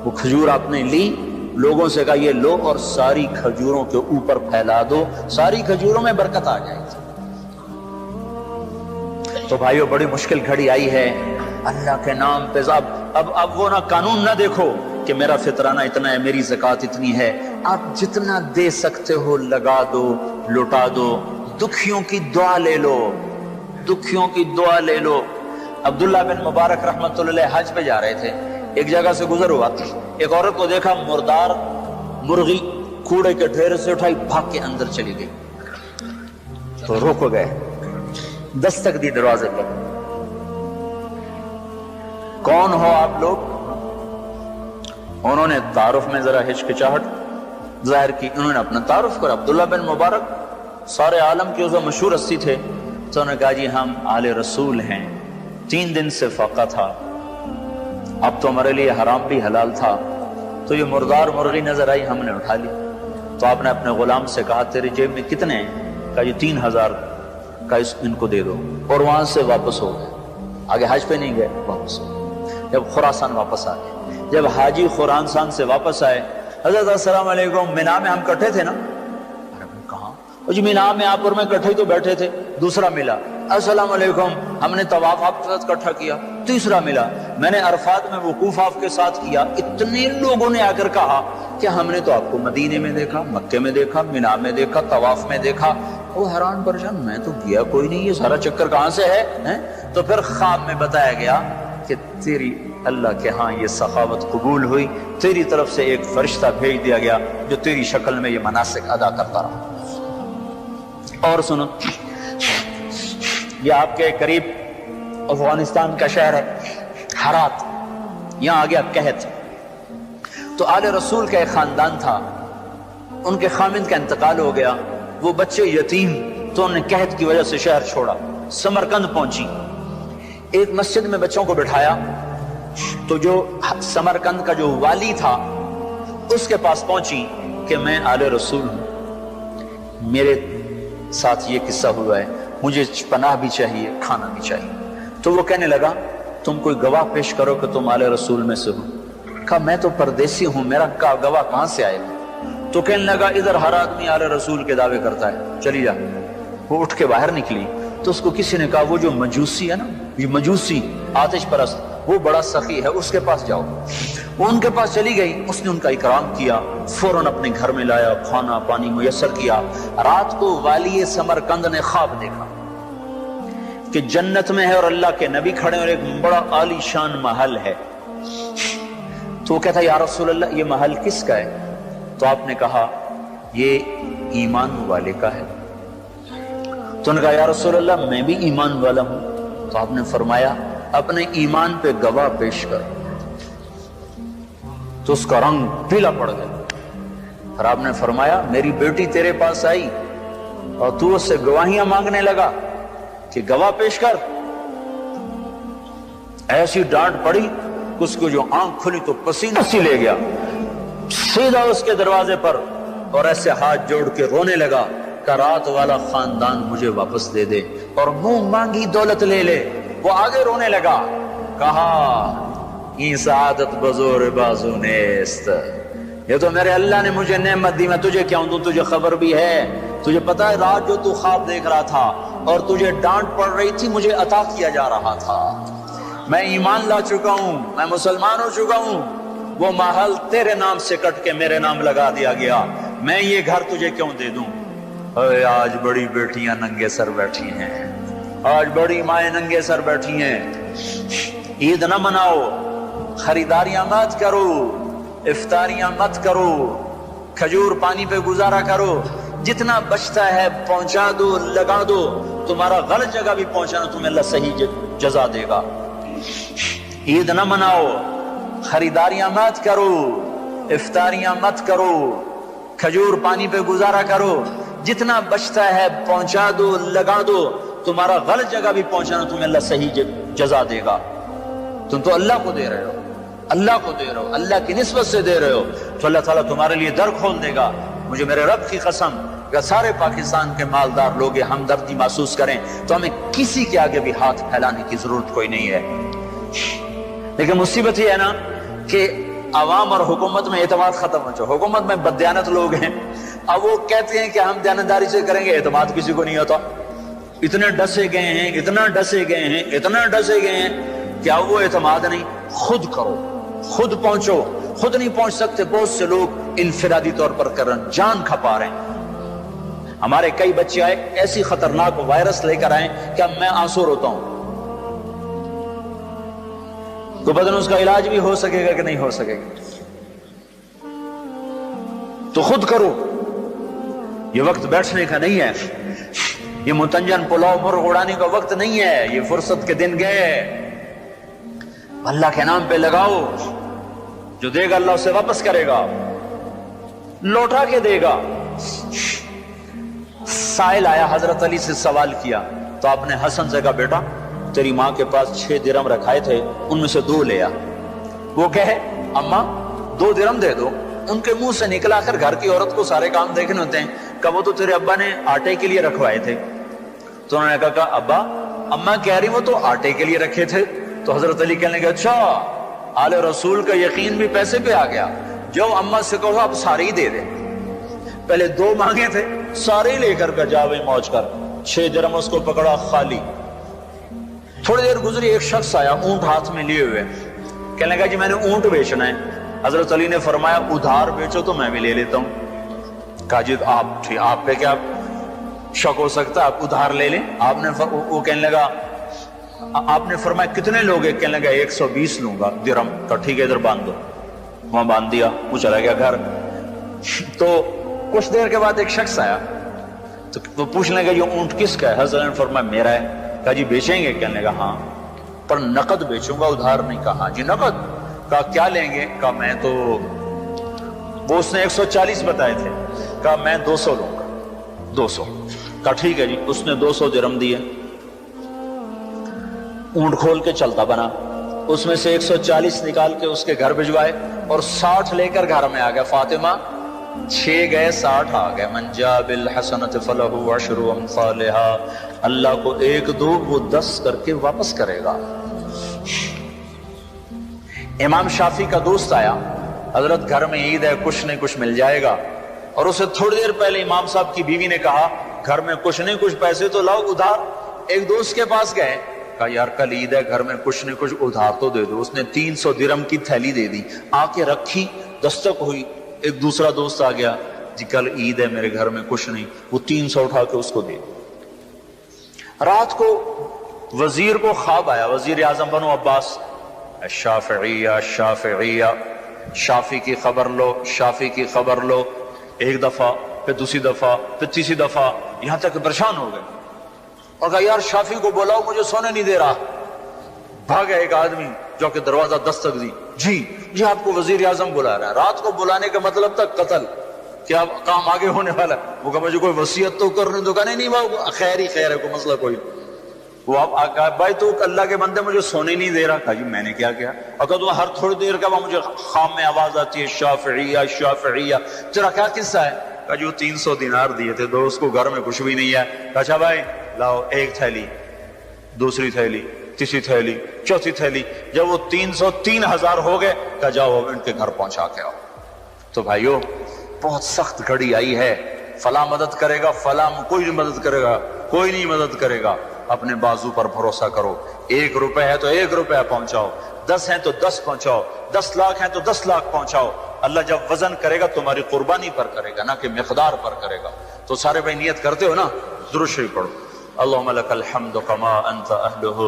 وہ کھجور آپ نے لی، لوگوں سے کہا یہ لو اور ساری کھجوروں کے اوپر پھیلا دو، ساری کھجوروں میں برکت آ جائے گی۔ تو بھائیو، بڑی مشکل گھڑی آئی ہے، اللہ کے نام پہ اب وہ نہ قانون نہ دیکھو کہ میرا فطرانہ اتنا ہے، میری زکوٰۃ اتنی ہے، آپ جتنا دے سکتے ہو لگا دو، لوٹا دو، دکھیوں کی دعا لے لو، دکھیوں کی دعا لے لو۔ عبداللہ بن مبارک رحمۃ اللہ علیہ حج پہ جا رہے تھے، ایک جگہ سے گزر ہوا، ایک عورت کو دیکھا، مردار مرغی کوڑے کے ڈھیر سے اٹھائی، بھاگ کے اندر چلی گئی۔ تو رک گئے، دستک دی دروازے پر، کون ہو آپ لوگ؟ انہوں نے تعارف میں ذرا ہچکچاہٹ ظاہر کی، انہوں نے اپنا تعارف کرا، عبداللہ بن مبارک، سارے عالم کے وہ مشہور ہستی تھے۔ تو انہوں نے کہا جی ہم آل رسول ہیں، 3 دن سے فاقہ تھا، اب تو ہمارے لیے حرام بھی حلال تھا، تو یہ مردار مرغی نظر آئی، ہم نے اٹھا لی۔ تو آپ نے اپنے غلام سے کہا تیری جیب میں کتنے ہیں؟ کہا یہ 3000 کا، ان کو دے دو، اور وہاں سے واپس ہو گئے، آگے حج پہ نہیں گئے، واپس ہو گئے۔ جب خراسان واپس آ گئے، جب حاجی خراسان سے واپس آئے، حضرت السلام علیکم، مینا میں ہم کٹھے تھے نا؟ کہاں؟ جی مینا میں آپ اور میں کٹھے تو بیٹھے تھے۔ دوسرا ملا، السلام علیکم، ہم نے طواف آپ کے ساتھ کٹھا کیا۔ تیسرا ملا، میں نے عرفات میں وقوف آپ کے ساتھ کیا۔ اتنے لوگوں نے آ کر کہا کہ ہم نے تو آپ کو مدینے میں دیکھا، مکے میں دیکھا، مینا میں دیکھا، طواف میں دیکھا۔ وہ حیران پریشان، میں تو گیا کوئی نہیں، یہ سارا چکر کہاں سے ہے؟ تو پھر خواب میں بتایا گیا کہ تیری اللہ کے ہاں یہ سخاوت قبول ہوئی، تیری طرف سے ایک فرشتہ بھیج دیا گیا جو تیری شکل میں یہ مناسک ادا کرتا رہا۔ اور سنو، یہ آپ کے قریب افغانستان کا شہر ہے ہرات، یہاں آ گیا قحط۔ تو آل رسول کا ایک خاندان تھا، ان کے خامند کا انتقال ہو گیا، وہ بچے یتیم، تو انہوں نے قحط کی وجہ سے شہر چھوڑا، سمرقند پہنچی۔ ایک مسجد میں بچوں کو بٹھایا، تو جو سمرقند کا جو والی تھا اس کے پاس پہنچی کہ میں آل رسول ہوں، میرے ساتھ یہ قصہ ہوا ہے، مجھے پناہ بھی چاہیے، کھانا بھی چاہیے۔ تو وہ کہنے لگا تم کوئی گواہ پیش کرو کہ تم آل رسول میں سے ہو۔ کہا میں تو پردیسی ہوں، میرا گواہ کہاں سے آئے گا؟ تو کہنے لگا ادھر ہر آدمی آل رسول کے دعوے کرتا ہے، چلی جا۔ وہ اٹھ کے باہر نکلی تو اس کو کسی نے کہا وہ جو مجوسی ہے نا، یہ مجوسی آتش پرست، وہ بڑا سخی ہے، اس کے پاس جاؤ۔ وہ ان کے پاس چلی گئی، اس نے ان کا اکرام کیا، فوراً اپنے گھر میں لایا، کھانا پانی میسر کیا۔ رات کو والی سمرقند نے خواب دیکھا کہ جنت میں ہے اور اللہ کے نبی کھڑے اور ایک بڑا عالی شان محل ہے۔ تو وہ کہتا یا رسول اللہ یہ محل کس کا ہے؟ تو آپ نے کہا یہ ایمان والے کا ہے۔ تو انہوں نے کہا یا رسول اللہ میں بھی ایمان والا ہوں۔ تو آپ نے فرمایا اپنے ایمان پہ گواہ پیش کر۔ تو اس کا رنگ پیلا پڑ گیا، اور آپ نے فرمایا میری بیٹی تیرے پاس آئی اور تو اس سے گواہیاں مانگنے لگا کہ گواہ پیش کر۔ ایسی ڈانٹ پڑی اس کو جو آنکھ کھلی تو پسینہ سی لے گیا، سیدھا اس کے دروازے پر اور ایسے ہاتھ جوڑ کے رونے لگا کہ رات والا خاندان مجھے واپس دے دے اور منہ مانگی دولت لے لے۔ وہ آگے رونے لگا، کہا یہ سعادت بزور بازو نیست، یہ تو میرے اللہ نے مجھے نعمت دی، میں تجھے کیا دوں؟ تجھے خبر بھی ہے، تجھے پتا ہے رات جو تو خواب دیکھ رہا تھا اور تجھے ڈانٹ پڑ رہی تھی مجھے عطا کیا جا رہا تھا، میں ایمان لا چکا ہوں، میں مسلمان ہو چکا ہوں، وہ محل تیرے نام سے کٹ کے میرے نام لگا دیا گیا، میں یہ گھر تجھے کیوں دے دوں؟ آج بڑی بیٹیاں ننگے سر بیٹھی ہیں، آج بڑی مائیں ننگے سر بیٹھی ہیں، عید نہ مناؤ، خریداریاں مت کرو، افطاریاں مت کرو، کھجور پانی پہ گزارا کرو، جتنا بچتا ہے پہنچا دو، لگا دو، تمہارا غلط جگہ بھی پہنچانا تمہیں اللہ صحیح جزا دے گا۔ عید نہ مناؤ، خریداریاں مت کرو، افطاریاں مت کرو، کھجور پانی پہ گزارا کرو، جتنا بچتا ہے پہنچا دو، لگا دو، تمہارا غلط جگہ بھی پہنچانا تمہیں اللہ صحیح جزا دے گا۔ تم تو اللہ کو دے رہے ہو، اللہ کو دے رہے ہو، اللہ کی نسبت سے دے رہے ہو، تو اللہ تعالیٰ تمہارے لیے در کھول دے گا۔ مجھے میرے رب کی قسم کہ سارے پاکستان کے مالدار لوگ ہمدردی محسوس کریں تو ہمیں کسی کے آگے بھی ہاتھ پھیلانے کی ضرورت کوئی نہیں ہے۔ لیکن مصیبت یہ ہے نا کہ عوام اور حکومت میں اعتماد ختم ہو چکا، حکومت میں بددیانت لوگ ہیں، اب وہ کہتے ہیں کہ ہم دیانتداری سے کریں گے، اعتماد کسی کو نہیں ہوتا، اتنے ڈسے گئے ہیں، اتنا ڈسے گئے ہیں، اتنا ڈسے گئے ہیں، کیا وہ اعتماد نہیں؟ خود کرو، خود پہنچو، خود نہیں پہنچ سکتے، بہت سے لوگ انفرادی طور پر کر رہے ہیں، جان کھپا رہے ہیں۔ ہمارے کئی بچے آئے ایسی خطرناک وائرس لے کر آئے کہ اب میں آنسو روتا ہوں، تو بدن اس کا علاج بھی ہو سکے گا کہ نہیں ہو سکے گا؟ تو خود کرو، یہ وقت بیٹھنے کا نہیں ہے، یہ متنجن پلاؤ مرغ اڑانے کا وقت نہیں ہے، یہ فرصت کے دن گئے، اللہ کے نام پہ لگاؤ، جو دے گا اللہ اسے واپس کرے گا، لوٹا کے دے گا۔ سائل آیا، حضرت علی سے سوال کیا تو آپ نے حسن سے کہا بیٹا تیری ماں کے پاس 6 درم رکھائے تھے، ان میں سے 2 لے آ۔ وہ کہے اماں 2 درم دے دو، ان کے منہ سے نکلا کر گھر کی عورت کو سارے کام دیکھنے ہوتے ہیں، کہ وہ تو تیرے ابا نے آٹے کے لیے رکھوائے تھے۔ تو انہوں نے کہا ابا اماں کہہ رہی وہ تو آٹے کے لیے رکھے تھے۔ تو حضرت علی کہنے لگے اچھا آل رسول کا یقین بھی پیسے پہ آ گیا، جو اماں سے کہو اب سارے ہی دے دے، پہلے 2 مانگے تھے سارے ہی لے کر جا وہی موج کر۔ 6 درم اس کو پکڑا خالی۔ تھوڑی دیر گزری، ایک شخص آیا اونٹ ہاتھ میں لیے ہوئے، کہنے لگا جی میں نے اونٹ بیچنا ہے۔ حضرت علی نے فرمایا ادھار بیچو تو میں بھی لے لیتا ہوں۔ کہا جی آپ پہ کیا شک ہو سکتا ہے، آپ ادھار لے لیں۔ وہ کہنے لگا آپ نے فرمایا کتنے لوگ ہیں؟ کہنے لگا 120 لوں گا درم۔ کہا ٹھیک ہے ادھر باندھ دو، وہاں باندھ دیا، وہ چلا گیا گھر۔ تو کچھ دیر کے بعد ایک شخص آیا تو وہ پوچھنے لگا یہ اونٹ کس کا ہے؟ حضرت نے فرمایا میرا ہے۔ کہا جی بیچیں گے؟ کہنے لگا ہاں، پر نقد بیچوں گا، ادھار نہیں۔ کہا ہاں جی نقد۔ کہا کیا لیں گے؟ کہا میں تو، وہ اس نے 140 بتائے تھے، کہا میں 200 لوں گا، 200۔ کہا ٹھیک ہے جی، اس نے 200 درم دیے، اونٹ کھول کے چلتا بنا، اس میں سے 140 نکال کے اس کے گھر بھجوائے اور 60 لے کر گھر میں آ گیا۔ فاطمہ 6 گئے 60 آ گئے۔ من جاء بالحسنۃ فلہ عشر امثالها، اللہ کو 1 2 وہ 10 کر کے واپس کرے گا۔ امام شافعی کا دوست آیا، حضرت گھر میں عید ہے، کچھ نہیں کچھ مل جائے گا، اور اسے تھوڑی دیر پہلے امام صاحب کی بیوی نے کہا گھر میں کچھ نہیں کچھ پیسے تو لاؤ ادھار۔ ایک دوست کے پاس گئے، کہا یار کل عید ہے، گھر میں کچھ نہیں کچھ ادھار تو دے دو۔ اس نے 300 درم کی تھیلی دے دی، آ کے رکھی، دستک ہوئی، ایک دوسرا دوست آ گیا، جی کل عید ہے میرے گھر میں کچھ نہیں، وہ 300 اٹھا کے اس کو دے دی۔ رات کو وزیر کو خواب آیا، وزیر اعظم بنو عباس، الشافعیہ الشافعیہ، شافی کی خبر لو، شافی کی خبر لو۔ ایک دفعہ، پھر دوسری دفعہ، پھر تیسری دفعہ، یہاں تک پریشان ہو گئے اور کہا یار شافی کو بلاؤ، مجھے سونے نہیں دے رہا۔ بھاگا ایک آدمی جو کہ دروازہ دستک دی، جی آپ کو وزیر اعظم بلا رہا ہے۔ رات کو بلانے کا مطلب تھا قتل، کیا کام آگے ہونے والا ہے؟ وہ کہا مجھے کوئی وصیت تو کرنے دو۔ کہا نہیں وہ خیر ہی خیر ہے، کوئی مسئلہ کوئی۔ وہ آپ کہا بھائی تو اللہ کے بندے مجھے سونے نہیں دے رہا۔ کہا جی میں نے کیا کیا؟ اور کہا تو ہر تھوڑی دیر کا مجھے خام میں آواز آتی ہے شافعیہ شافعیہ، تیرا کیا قصہ ہے؟ کہا جو 300 دینار دیے تھے دوست کو، گھر میں کچھ بھی نہیں ہے۔ کہا اچھا بھائی لاؤ، ایک تھیلی، دوسری تھیلی، تیسری تھیلی، چوتھی تھیلی۔ جب وہ 300 3000 ہو گئے، کہا جاؤ ان کے گھر پہنچا کے آؤ۔ تو بھائیو بہت سخت گھڑی آئی ہے، فلاں مدد کرے گا، فلاں کوئی نہیں مدد کرے گا، کوئی نہیں مدد کرے گا۔ اپنے بازو پر بھروسہ کرو، 1 روپے ہے تو 1 روپے پہنچاؤ، 10 ہیں تو 10 پہنچاؤ، 10 لاکھ ہیں تو 10 لاکھ پہنچاؤ۔ اللہ جب وزن کرے گا تمہاری قربانی پر کرے گا، نہ کہ مقدار پر کرے گا۔ تو سارے بھائی نیت کرتے ہو نا؟ درود شریف پڑھو۔ اللهم لك الحمد كما أنت أهله،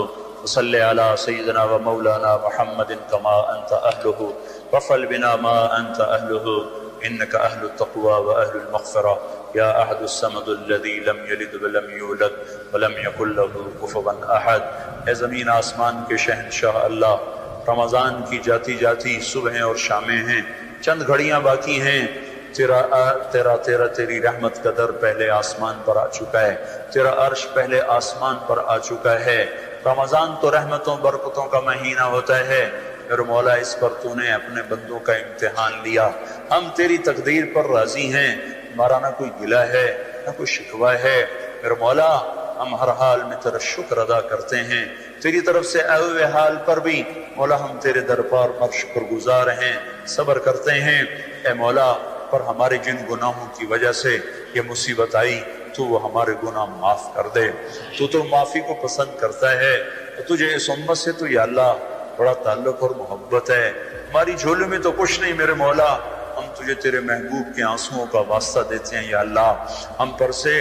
وصل على سيدنا ومولانا محمد كما أنت أهله، وفعل بنا ما أنت أهله، إنك أهل التقوى وأهل المغفرة، يا أحد الصمد الذي لم يلد ولم يولد ولم يكن له كفوا أحد۔ اے زمین آسمان کے شہنشاہ اللہ، رمضان کی جاتی جاتی صبحیں اور شامیں ہیں، چند گھڑیاں باقی ہیں۔ تیری رحمت کا در پہلے آسمان پر آ چکا ہے، تیرا عرش پہلے آسمان پر آ چکا ہے۔ رمضان تو رحمتوں برکتوں کا مہینہ ہوتا ہے، میرے مولا اس پر تو نے اپنے بندوں کا امتحان لیا۔ ہم تیری تقدیر پر راضی ہیں، ہمارا نہ کوئی گلہ ہے نہ کوئی شکوہ ہے۔ میرے مولا ہم ہر حال میں تیرا شکر ادا کرتے ہیں، تیری طرف سے آئے ہوئے حال پر بھی مولا ہم تیرے دربار پر شکر گزار ہیں، صبر کرتے ہیں۔ اے مولا پر ہمارے جن گناہوں کی وجہ سے یہ مصیبت آئی، تو وہ ہمارے گناہ معاف کر دے۔ تو معافی کو پسند کرتا ہے، تجھے اس امت سے تو یا اللہ بڑا تعلق اور محبت ہے۔ ہماری جھولے میں تو کچھ نہیں میرے مولا، ہم تجھے تیرے محبوب کے آنسوؤں کا واسطہ دیتے ہیں یا اللہ۔ ہم پر سے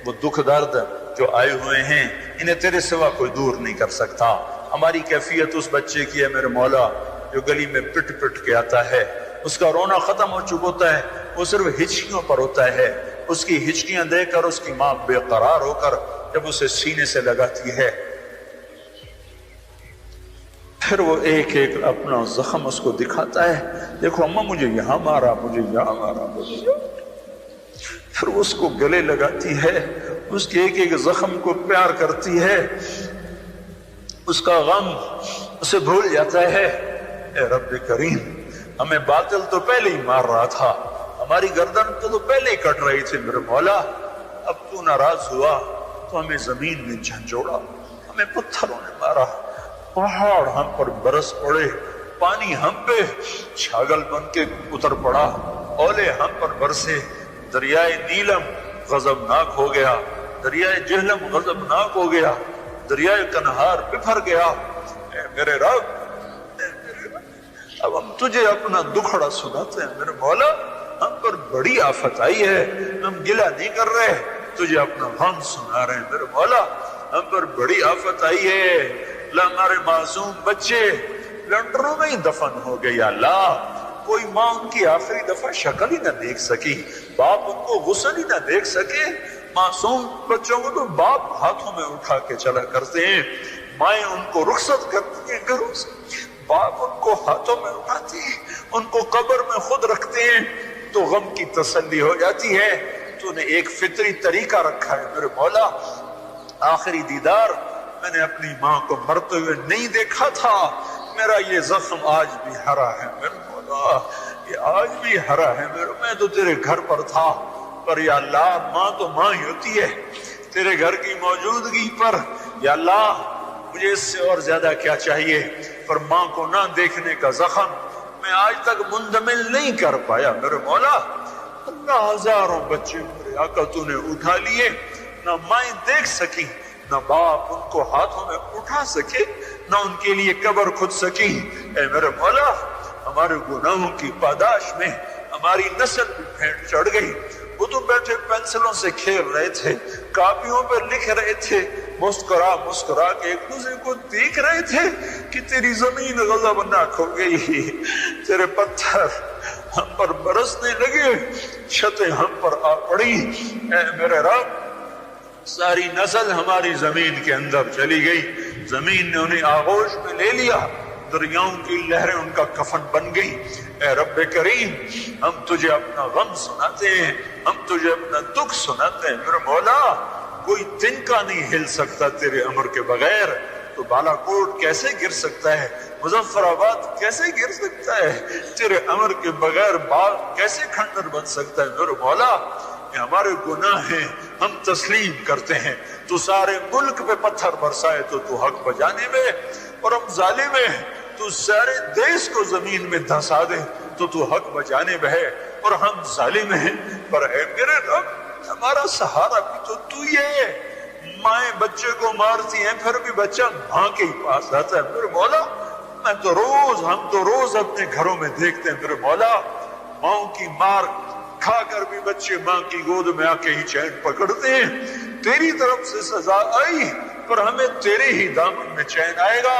وہ دکھ درد جو آئے ہوئے ہیں انہیں تیرے سوا کوئی دور نہیں کر سکتا۔ ہماری کیفیت اس بچے کی ہے میرے مولا جو گلی میں پٹ پٹ کے آتا ہے، اس کا رونا ختم ہو چکا ہوتا ہے، وہ صرف ہچکیوں پر ہوتا ہے. اس کی ہچکیاں دیکھ کر اس کی ماں بے قرار ہو کر جب اسے سینے سے لگاتی ہے پھر وہ ایک ایک اپنا زخم اس کو دکھاتا ہے. دیکھو اماں مجھے یہاں مارا، مجھے یہاں مارا، پھر اس کو گلے لگاتی ہے، اس کے ایک ایک زخم کو پیار کرتی ہے، اس کا غم اسے بھول جاتا ہے. اے رب کریم، ہمیں باطل تو پہلے ہی مار رہا تھا، ہماری گردن تو پہلے ہی کٹ رہی تھی میرے مولا، اب تو ناراض ہوا تو ہمیں زمین میں جھنجھوڑا، ہمیں پتھروں نے مارا، پہاڑ ہم پر برس پڑے، پانی ہم پہ چھاگل بن کے اتر پڑا، اولے ہم پر برسے، دریائے نیلم غضبناک ہو گیا، دریائے جہلم غضبناک ہو گیا، دریائے کنہار بفر گیا. اے میرے رب، اب ہم تجھے اپنا دکھڑا سناتے ہیں میرے مولا، ہم پر بڑی آفت آئی ہے، ہم گلہ نہیں کر رہے، تجھے اپنا غم سنا رہے ہیں میرے مولا، ہم پر بڑی آفت آئی ہے. ہمارے معصوم بچے لنڈروں میں ہی دفن ہو گئے. یا اللہ، کوئی ماں ان کی آخری دفعہ شکل ہی نہ دیکھ سکی، باپ ان کو غسل ہی نہ دیکھ سکے. معصوم بچوں کو تو باپ ہاتھوں میں اٹھا کے چلا کرتے ہیں، مائیں ان کو رخصت کرتی ہیں گھروں سے، باپ ان کو ہاتھوں میں اٹھاتی ہیں، ان کو قبر میں خود رکھتے ہیں تو غم کی تسلی ہو جاتی ہے. تو نے ایک فطری طریقہ رکھا ہے میرے مولا. آخری دیدار میں نے اپنی ماں کو مرتے ہوئے نہیں دیکھا تھا، میرا یہ زخم آج بھی ہرا ہے میرے مولا، یہ آج بھی ہرا ہے میرے. میں تو تیرے گھر پر تھا، پر یا اللہ ماں تو ماں ہی ہوتی ہے، تیرے گھر کی موجودگی پر یا اللہ مجھے اس سے اور زیادہ کیا چاہیے. پر ماں کو نہ دیکھنے کا زخم میں آج تک مندمل نہیں کر پایا میرے مولا. نہ ہزاروں بچے میرے آقا تو نے اٹھا لیے، نہ مائیں دیکھ سکی، نہ باپ ان کو ہاتھوں میں اٹھا سکے، نہ ان کے لیے قبر کھود سکی. اے میرے مولا، ہمارے گناہوں کی پاداش میں ہماری نسل بھی پھینٹ چڑھ گئی. وہ تو بیٹھے پینسلوں سے کھیل رہے تھے، کاپیوں پر لکھ رہے تھے، مسکرا مسکرا کے ایک دوسرے کو دیکھ رہے تھے کہ تیری زمین غضبناک ہو گئی، تیرے پتھر ہم پر برسنے لگے، چھتیں ہم پر آ پڑی. اے میرے رب، ساری نسل ہماری زمین کے اندر چلی گئی، زمین نے انہیں آغوش میں لے لیا، دریاؤں کی لہریں ان کا کفن بن گئی. اے رب کریم، ہم تجھے اپنا غم سناتے ہیں، ہم تجھے اپنا دکھ سناتے ہیں میرے مولا. کوئی تنکا نہیں ہل سکتا تیرے امر کے بغیر. تو بالا کوٹ کیسے گر سکتا ہے، مظفر آباد کیسے گر سکتا ہے، تیرے امر کے بغیر باغ کیسے کھنڈر بن سکتا ہے میرے مولا. یہ ہمارے گناہ ہیں، ہم تسلیم کرتے ہیں. تو سارے ملک پہ پتھر برسائے تو حق بجانے میں، اور ہم ظالم ہیں، تو سارے دیش کو زمین میں دھسا دے تو حق بجانے میں ہے، اور ہم ظالم ہیں. پر اے میرے رب، ہمارا سہارا بھی تو ہی ہے. مائیں بچے کو مارتی ہیں پھر بھی بچہ ماں کے ہی پاس آتا ہے میرے مولا. ہم تو روز اپنے گھروں میں دیکھتے ہیں میرے مولا، ماں کی مار کھا کر بھی بچے ماں کی گود میں آ کے ہی چین پکڑتے ہیں. تیری طرف سے سزا آئی، پر ہمیں تیرے ہی دامن میں چین آئے گا.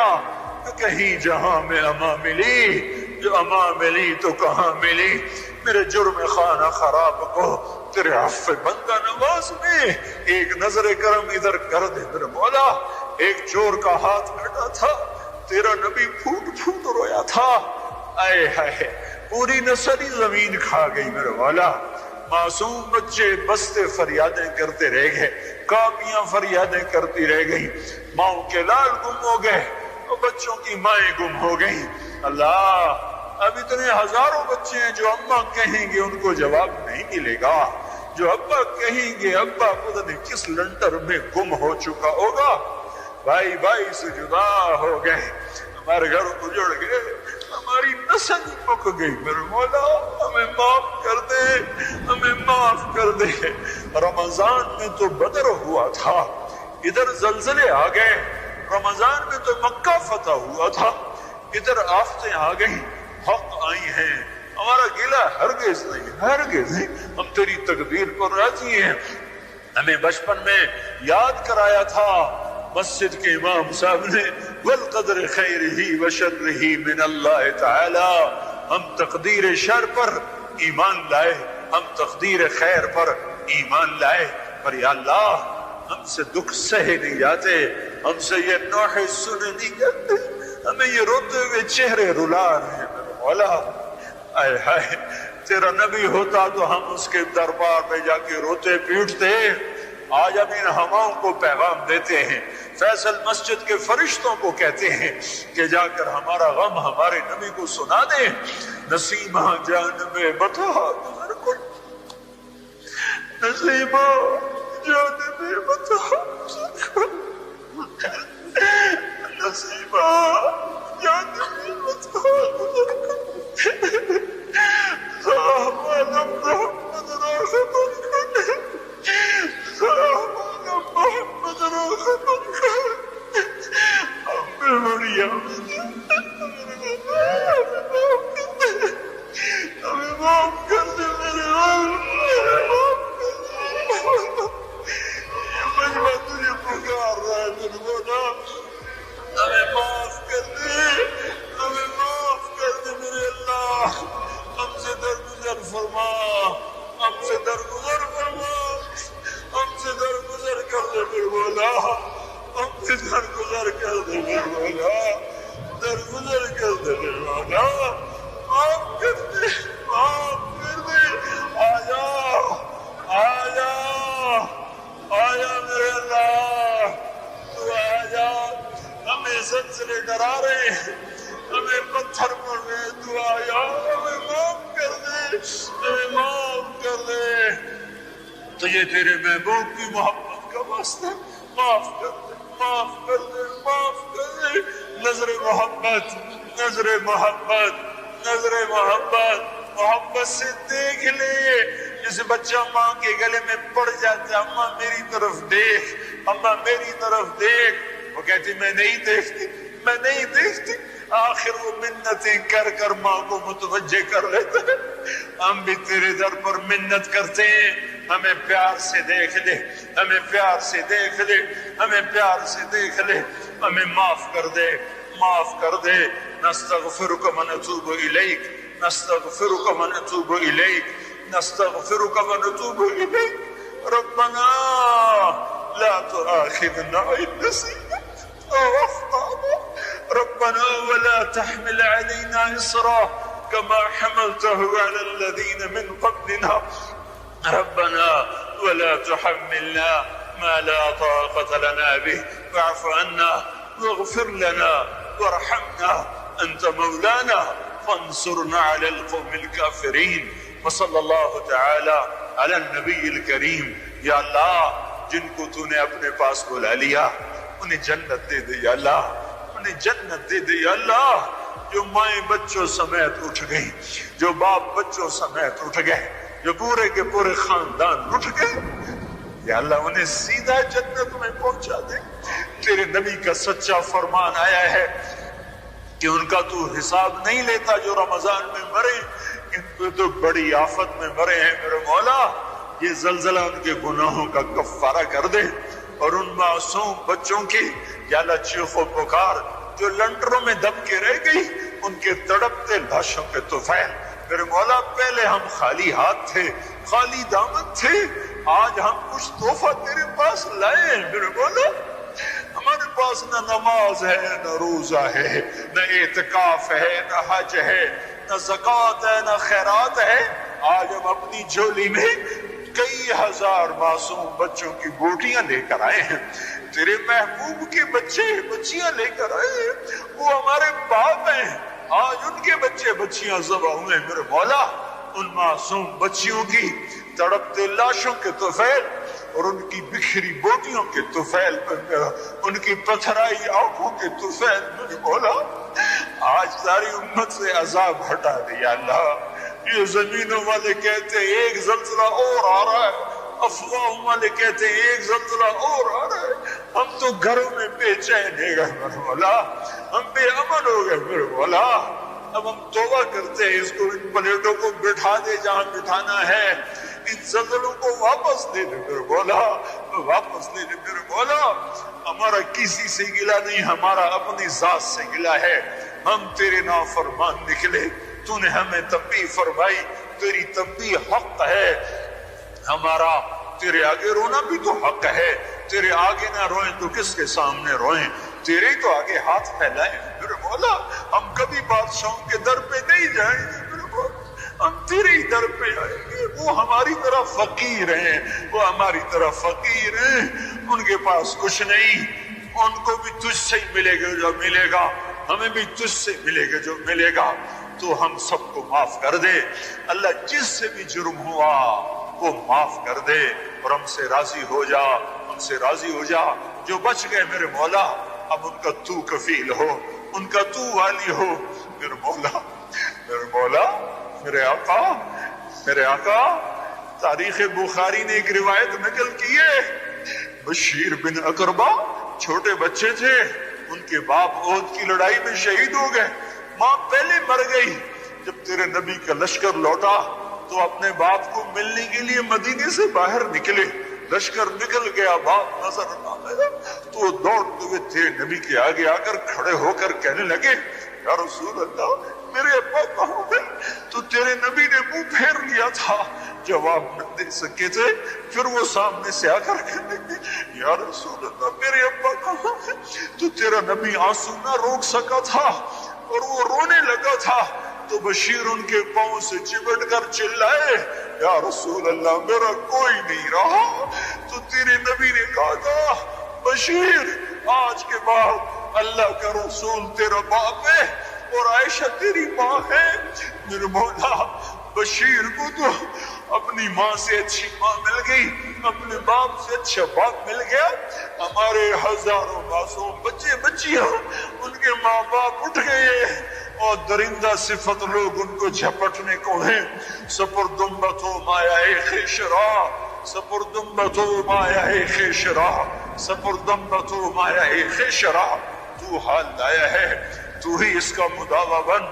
کہیں جہاں میں اما ملی، جو اما ملی تو کہاں ملی. میرے جرم خانہ خراب کو تیرے عفو بندہ نواز میں ایک نظر کرم ادھر کر دے میرے مولا. ایک چور کا ہاتھ کٹا تھا، تیرا نبی پھوٹ پھوٹ رویا تھا. آئے ہائے، پوری نسل ہی زمین کھا گئی میرے مولا. معصوم بچے بستے فریادیں کرتے رہ گئے، کاپیاں فریادیں کرتی رہ گئی. ماؤں کے لال گم ہو گئے، بچوں کی مائیں گم ہو گئی. اللہ، اب اتنے ہزاروں بچے ہیں جو اماں کہیں گے ان کو جواب نہیں ملے گا، جو ابا کہیں گے ابا پتہ نہیں کس لنٹر میں گم ہو چکا ہوگا. بھائی بھائی سے جدا ہو گئے، ہمارے گھر اجڑ گئے، ہماری نسل مک گئی میرے مولا. ہمیں معاف کر دے، ہمیں معاف کر دے. رمضان میں تو بدر ہوا تھا، ادھر زلزلے آ گئے. رمضان میں تو مکہ فتح ہوا تھا، ادھر آفتیں آ گئی، حق آئی ہیں. ہمارا گلہ ہرگز نہیں، ہم تیری تقدیر پر راضی ہیں. ہمیں بچپن میں یاد کرایا تھا مسجد کے امام صاحب نے، والقدر خیرہ وشرہ من اللہ تعالی. ہم تقدیر شر پر ایمان لائے، ہم تقدیر خیر پر ایمان لائے، پر یا اللہ ہم سے دکھ سہے نہیں جاتے، ہم سے یہ نوحے سنے نہیں جاتے، ہمیں یہ روتے ہوئے چہرے رلا رہے ہیں میرے مولا۔ آئے ہائے تیرا نبی ہوتا تو ہم اس کے دربار میں جا کے روتے پیٹتے، آج ہم ان ہواؤں کو پیغام دیتے ہیں، فیصل مسجد کے فرشتوں کو کہتے ہیں کہ جا کر ہمارا غم ہمارے نبی کو سنا دیں۔ نسیمہ جانب بتا گزر کن، نسیمہ جانب بتا گزر کن، نسیمہ جانب بتا گزر کن، صحابہ محمد راغب کن، صحابہ محمد راغب کن، ہمیں بڑی ہمیں معاف کر دے میرے مجمع تجھے پکار رہا ہے میرے مولا، ہمیں معاف کر دے، ہمیں معاف کر دے میرے اللہ، ہم سے درگزر فرما، ہم سے درگزر فرما، ہم سے درگزر کر دے میرے مولا، ہم سے درگزر کر دے میرے مولا، درگزر کر دے میرے مولا، معاف کر دے، معاف کر دے، آجا آجا آجا میرے اللہ، تو آجا، ہمیں زلزلے ڈرا رہے ہیں، ہمیں پتھر پڑ رہے، تو آجا، ہمیں معاف کر دے، ہمیں معاف کر دے، تجھے تیرے محبوب کی محبت کا واسطہ معاف کر دے، معاف کر دے، معاف کر دے، نظر محبت، نظر محبت، نظر محبت، محبت سے دیکھ لے، جسے بچہ ماں کے گلے میں پڑ جاتا ہے، اماں میری طرف دیکھ، اماں میری طرف دیکھ، وہ کہتی میں نہیں دیکھتی، میں نہیں دیکھتی، آخر وہ منتیں کر کر ماں کو متوجہ کر لیتا ہے۔ ہم بھی تیرے در پر منت کرتے ہیں، ہمیں پیار سے دیکھ لے، ہمیں پیار سے دیکھ لے، ہمیں پیار سے دیکھ لے، ہمیں معاف کر دے، معاف کر دے۔ نستغفرک ونتوب الیک، نستغفرک ونتوب الیک، نستغفرک ونتوب الیک، ربنا لا تؤاخذنا ان نسینا او اخطأنا، ربنا ولا تحمل علينا إصرا كما حملته على الذين من قبلنا، ربنا ولا تحملنا ما لا طاقة لنا به، واعف عنا واغفر لنا وارحمنا أنت مولانا فانصرنا على القوم الكافرين۔ وصلی اللہ تعالی علی النبی الکریم۔ یا اللہ جن کو تو نے اپنے پاس بلا لیا انہیں جنت دے دے یا اللہ، انہیں جنت دے دے یا اللہ۔ جو مائیں بچوں سمیت اٹھ گئی، جو باپ بچوں سمیت اٹھ گئے، جو پورے کے پورے خاندان اٹھ گئے، یا اللہ انہیں سیدھا جنت میں پہنچا دے۔ تیرے نبی کا سچا فرمان آیا ہے کہ ان کا تو حساب نہیں لیتا جو رمضان میں مرے، ان کو تو بڑی آفت میں مرے ہیں میرے مولا، یہ زلزلہ ان کے گناہوں کا کفارہ کر دے، اور ان معصوم بچوں کی یا اللہ چیخ و پکار جو لنڈروں میں دب کے رہ گئی، ان کے تڑپتے لاشوں کے طفیل میرے مولا، پہلے ہم خالی ہاتھ تھے، خالی دامن تھے، آج ہم کچھ تحفہ تیرے پاس لائے ہیں میرے مولا۔ ہمارے پاس نہ نماز ہے، نہ روزہ ہے، نہ اعتکاف ہے، نہ حج ہے، نہ زکوٰۃ ہے، نہ خیرات ہے، آج ہم اپنی جھولی میں کئی ہزار معصوم بچوں کی بوٹیاں لے کر آئے ہیں، تیرے محبوب کے بچے بچیاں لے کر آئے ہیں، وہ ہمارے باپ ہیں، آج ان کے بچے بچیاں ذبح ہوئے میرے مولا، ان معصوم بچیوں کی تڑپتے لاشوں کے طفیل اور ان کی بکھری بوٹیوں کے طفیل پر، ان کی پتھرائی آنکھوں کے طفیل میرے مولا، آج ساری امت سے عذاب ہٹا دیا اللہ۔ یہ زمینوں والے کہتے ہیں ایک زلزلہ اور آ رہا ہے، افواہوں والے کہتے ہیں ایک زلزلہ اور آ رہا ہے، ہم تو گھروں میں بے چین ہے گئے میرے مولا، ہم بے امن ہو گئے میرے مولا۔ اب ہم توبہ کرتے ہیں، اس کو ان پلیٹوں کو بٹھا دے جہاں بٹھانا ہے، ان زلزلوں کو واپس دے دے میرے مولا، واپس دے دے میرے مولا۔ ہمارا کسی سے گلہ نہیں، ہمارا اپنی ذات سے گلہ ہے، ہم تیرے نافرمان نکلے، تو نے ہمیں تنبیہ فرمائی، تیری تب بھی حق ہے ہمارا، تیرے آگے رونا بھی تو حق ہے، تیرے آگے نہ روئیں تو کس کے سامنے روئیں، تیرے تو آگے ہاتھ پھیلائیں میرے مولا، ہم کبھی بادشاہوں کے در پہ نہیں جائیں گے میرے مولا، ہم تیرے ہی در پہ آئیں گے، وہ ہماری طرح فقیر ہیں، وہ ہماری طرح فقیر ہیں، ان کے پاس کچھ نہیں، ان کو بھی تجھ سے ہی ملے گا جو ملے گا، ہمیں بھی تجھ سے ملے گا جو ملے گا، تو ہم سب کو معاف کر دے اللہ، جس سے بھی جرم ہوا وہ معاف کر دے اور ہم سے راضی ہو جا، ہم سے راضی ہو جا، جو بچ گئے میرے مولا اب ان کا تو کفیل ہو، ان کا تو والی ہو میرے مولا، میرے مولا، میرے آقا، میرے آقا۔ تاریخ بخاری نے ایک روایت نقل کی ہے، بشیر بن اقربہ چھوٹے بچے تھے، ان کے باپ احد کی لڑائی میں شہید ہو گئے، ماں پہلے مر گئی، جب تیرے نبی کا لشکر لوٹا تو اپنے باپ کو ملنے کے لیے مدینے سے باہر نکلے، لشکر نکل گیا، باپ نظر نہ آیا تو دوڑتے ہوئے تھے نبی کے آگے آ کر کھڑے ہو کر کہنے لگے یا رسول اللہ میرے ابا کہاں ہے؟ تو تیرے نبی نے منہ پھیر لیا تھا، جواب نہ دے سکے تھے، پھر وہ سامنے سے آ کر کہنے لگے یا رسول اللہ میرے ابا کہاں ہے؟ تو تیرا نبی آنسو نہ روک سکا تھا اور وہ رونے لگا تھا، تو بشیر ان کے پاؤں سے چپٹ کر چلائے یا رسول اللہ میرا کوئی نہیں رہا، تو تیرے نبی نے کہا تھا بشیر آج کے بعد اللہ کا رسول تیرا باپ ہے اور عائشہ تیری ماں ہے، میرے مولا بشیر کو تو اپنی ماں سے اچھی ماں مل گئی، اپنے باپ سے اچھا باپ مل گیا، ہمارے ہزاروں معصوم بچے بچیاں ان کے ماں باپ اٹھ گئے اور درندہ صفت لوگ ان کو جھپٹنے کو ہیں، سپردمبتو مایائے خیشرا، سپردمبتو مایائے خیشرا، سپردمبتو مایائے خیشرا، تو حال لایا ہے، تو ہی اس کا مداوا بن،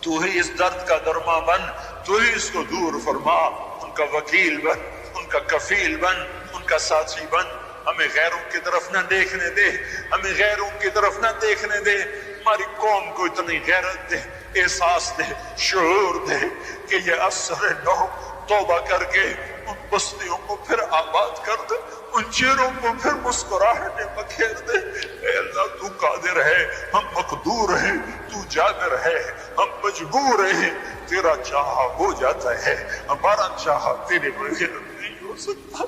تو ہی اس درد کا درما بن، تو ہی اس کو دور فرما، ان کا وکیل بن، ان کا کفیل بن، ان کا ساتھی بن، ہمیں غیروں کی طرف نہ دیکھنے دے، ہمیں غیروں کی طرف نہ دیکھنے دے، ہماری قوم کو اتنی غیرت دے، احساس دے، شعور دے کہ یہ عصر نو توبہ کر کے ان بستیوں کو پھر آباد کر دے، ان چہروں کو پھر مسکراہٹیں بکھیر دے، اے اللہ تو قادر ہے، ہم مقدور ہیں، تو جابر ہے، ہم مجبور ہیں، تیرا چاہا ہو جاتا ہے، ہمارا چاہا تیرے بغیر نہیں ہو سکتا،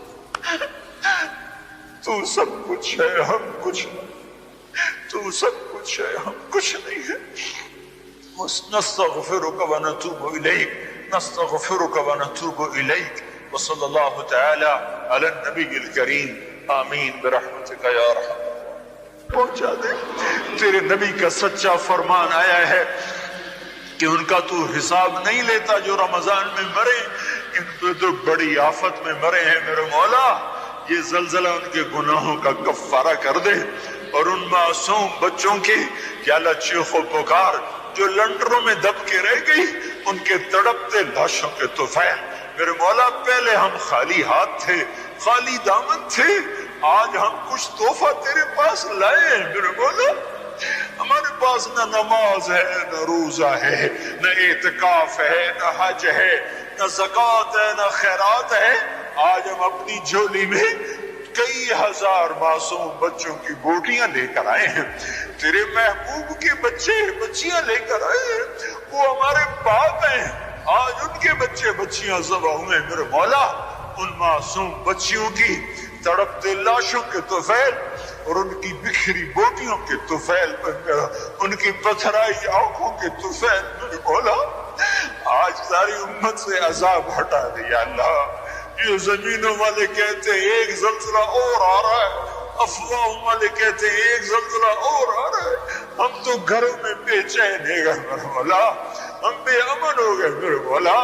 تو سب کچھ ہے ہم کچھ نہیں، تو سب کچھ ہے ہم کچھ نہیں ہے، نستغفرک ونتوب الیک، نستغفرک ونتوب الیک، وصلی اللہ تعالی علی النبی الکریم، آمین برحمتک یا رحم۔ پہنچا دے، تیرے نبی کا سچا فرمان آیا ہے کہ ان کا تو حساب نہیں لیتا جو رمضان میں مرے، ان پہ تو بڑی آفت میں مرے ہیں میرے مولا، یہ زلزلہ ان کے گناہوں کا کفارہ کر دے، اور ان معصوم بچوں کے یا اللہ چیخ و پکار جو لنڈروں میں دب کے رہ گئی، ان کے تڑپتے لاشوں کے طفیل میرے مولا، پہلے ہم خالی ہاتھ تھے، خالی دامن تھے، آج ہم کچھ تحفہ تیرے پاس لائے ہیں میرے مولا، ہمارے پاس نہ نماز ہے، نہ روزہ ہے، نہ اعتکاف ہے، نہ حج ہے، نہ زکوٰۃ ہے، نہ خیرات ہے، آج ہم اپنی جھولی میں کئی ہزار معصوم بچوں کی بوٹیاں لے کر آئے ہیں، تیرے محبوب کے بچے بچیاں لے کر آئے ہیں، وہ ہمارے باپ ہیں، آج ان کے بچے بچیاں ذبح ہوئے میرے مولا، ان معصوم بچیوں کی تڑپتے لاشوں کے طفیل اور ان کی بکھری بوٹیوں کے طفیل پر، ان کی پتھرائی آنکھوں کے طفیل میرے مولا، آج ساری امت سے عذاب ہٹا دے یا اللہ۔ یہ زمینوں والے کہتے ہیں ایک زلزلہ اور آ رہا ہے، افواہوں والے کہتے ہیں ایک زلزلہ اور آ رہا ہے، ہم تو گھروں میں بے چین ہے گئے میرے مولا، ہم بے امن ہو گئے میرے مولا،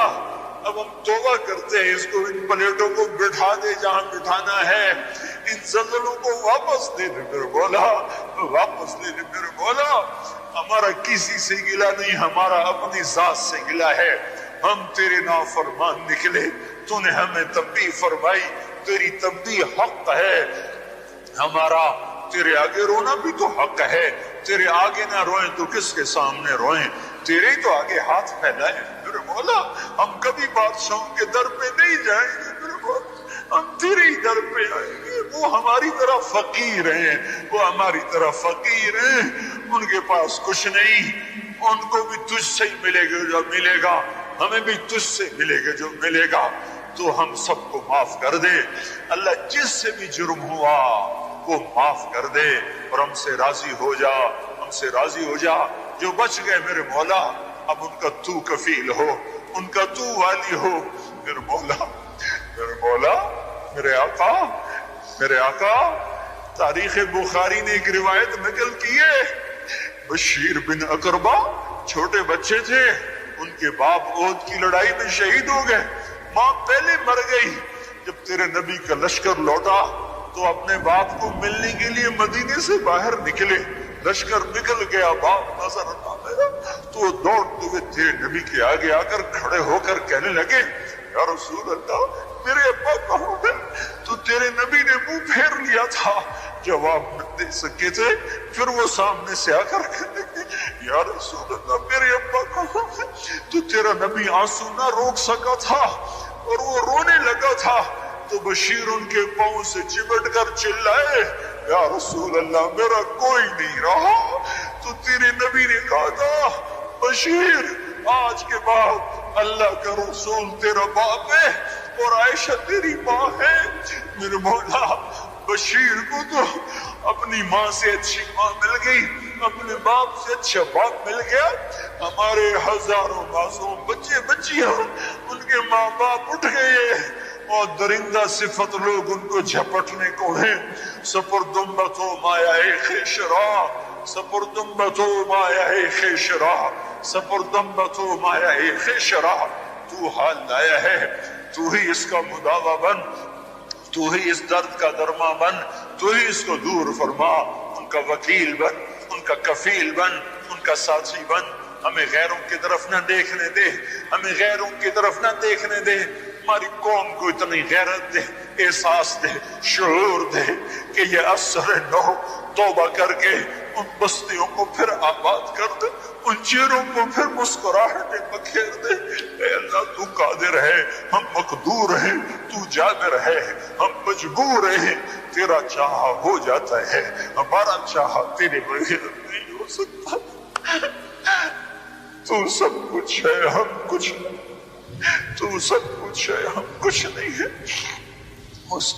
اب ہم توبہ کرتے ہیں، اس کو ان پلیٹوں کو بٹھا دے جہاں بٹھانا ہے، ان زلزلوں کو واپس دے دے میرے مولا، واپس دے دے میرے مولا، ہمارا کسی سے گلہ نہیں، ہمارا اپنی ذات سے گلہ ہے، ہم تیرے نافرمان نکلے، تو نے ہمیں تنبیہ فرمائی، تیری تنبیہ حق ہے، ہمارا تیرے آگے رونا بھی تو حق ہے، تیرے آگے نہ روئیں تو کس کے سامنے روئیں، تیرے تو آگے ہاتھ پھیلائے میرے مولا، ہم کبھی بادشاہوں کے در پہ نہیں جائیں گے میرے مولا، ہم تیرے ہی در پہ آئیں گے۔ وہ ہماری طرح فقیر ہیں، وہ ہماری طرح فقیر ہیں، ان کے پاس کچھ نہیں، ان کو بھی تجھ سے ہی ملے گا جو ملے گا، ہمیں بھی تجھ سے ملے گا جو ملے گا، تو ہم سب کو معاف کر دے اللہ، جس سے بھی جرم ہوا وہ معاف کر دے، اور ہم سے راضی ہو جا، ہم سے راضی ہو جا۔ جو بچ گئے میرے مولا اب ان کا تو کفیل ہو، ان کا تو والی ہو میرے مولا، میرے مولا، میرے آقا۔ تاریخ بخاری نے ایک روایت نقل کی ہے، بشیر بن اقربہ چھوٹے بچے تھے، ان کے باپ احد کی لڑائی میں شہید ہو گئے، ماں پہلے مر گئی۔ جب تیرے نبی کا لشکر لوٹا تو اپنے باپ کو ملنے کے لیے مدینے سے باہر نکلے، لشکر نکل گیا، باپ نظر نہ آیا تو وہ دوڑتے ہوئے تیرے نبی کے آگے آ کر کھڑے ہو کر کہنے لگے، یا رسول اللہ میرے ابا کہاں ہے؟ تو تیرے نبی نے منہ پھیر لیا تھا، جواب نہ دے سکے تھے، پھر وہ سامنے سے آ کر کہنے لگے، یا رسول اللہ میرے ابا کہاں ہے؟ تو تیرا نبی آنسو نہ روک سکا تھا اور وہ رونے لگا تھا، تو بشیر ان کے پاؤں سے چمٹ کر چلائے، یا رسول اللہ میرا کوئی نہیں رہا۔ تو تیرے نبی نے کہا تھا، بشیر آج کے بعد اللہ کا رسول تیرا باپ ہے اور عائشہ تیری ماں ہے۔ میرے مولا بشیر کو تو اپنی ماں سے اچھی ماں مل گئی، اپنے باپ سے اچھا باپ مل گیا، ہمارے ہزاروں معصوم بچے بچیاں ان کے ماں باپ اٹھ گئے اور درندہ صفت لوگ ان کو جھپٹنے کو ہیں۔ سپردمبتو مایہ خیشرا، سپردمبتو مایہ خیشرا، سپردمبتو مایہ خیشرا، تو حال لایا ہے، تو ہی اس کا مداوا بن، تو ہی اس درد کا درما بن، تو ہی اس کو دور فرما، ان کا وکیل بن، ان کا کفیل بن، ان کا ساتھی بن، ہمیں غیروں کی طرف نہ دیکھنے دے، ہمیں غیروں کی طرف نہ دیکھنے دے، ہماری قوم کو اتنی غیرت دے، احساس دے، شعور دے کہ یہ اثر نو توبہ کر کے ان بستیوں کو پھر آباد کر دے، ان چہروں کو پھر مسکراہٹیں بکھیر دے۔ اے اللہ تو قادر ہے، ہم مقدور ہیں، تو جابر ہے، ہم مجبور ہیں، تیرا چاہا ہو جاتا ہے، ہمارا چاہا تیرے بغیر نہیں ہو سکتا۔ تو سب کچھ ہے، ہم کچھ نہیں، تو سب کچھ ہے، ہم کچھ نہیں ہے۔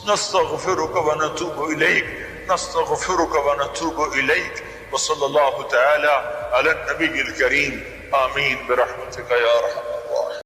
نستغفرک ونتوب الیک، نستغفرک ونتوب الیک، وصلی اللہ تعالی علی النبی الکریم، آمین برحمتک یا ارحم۔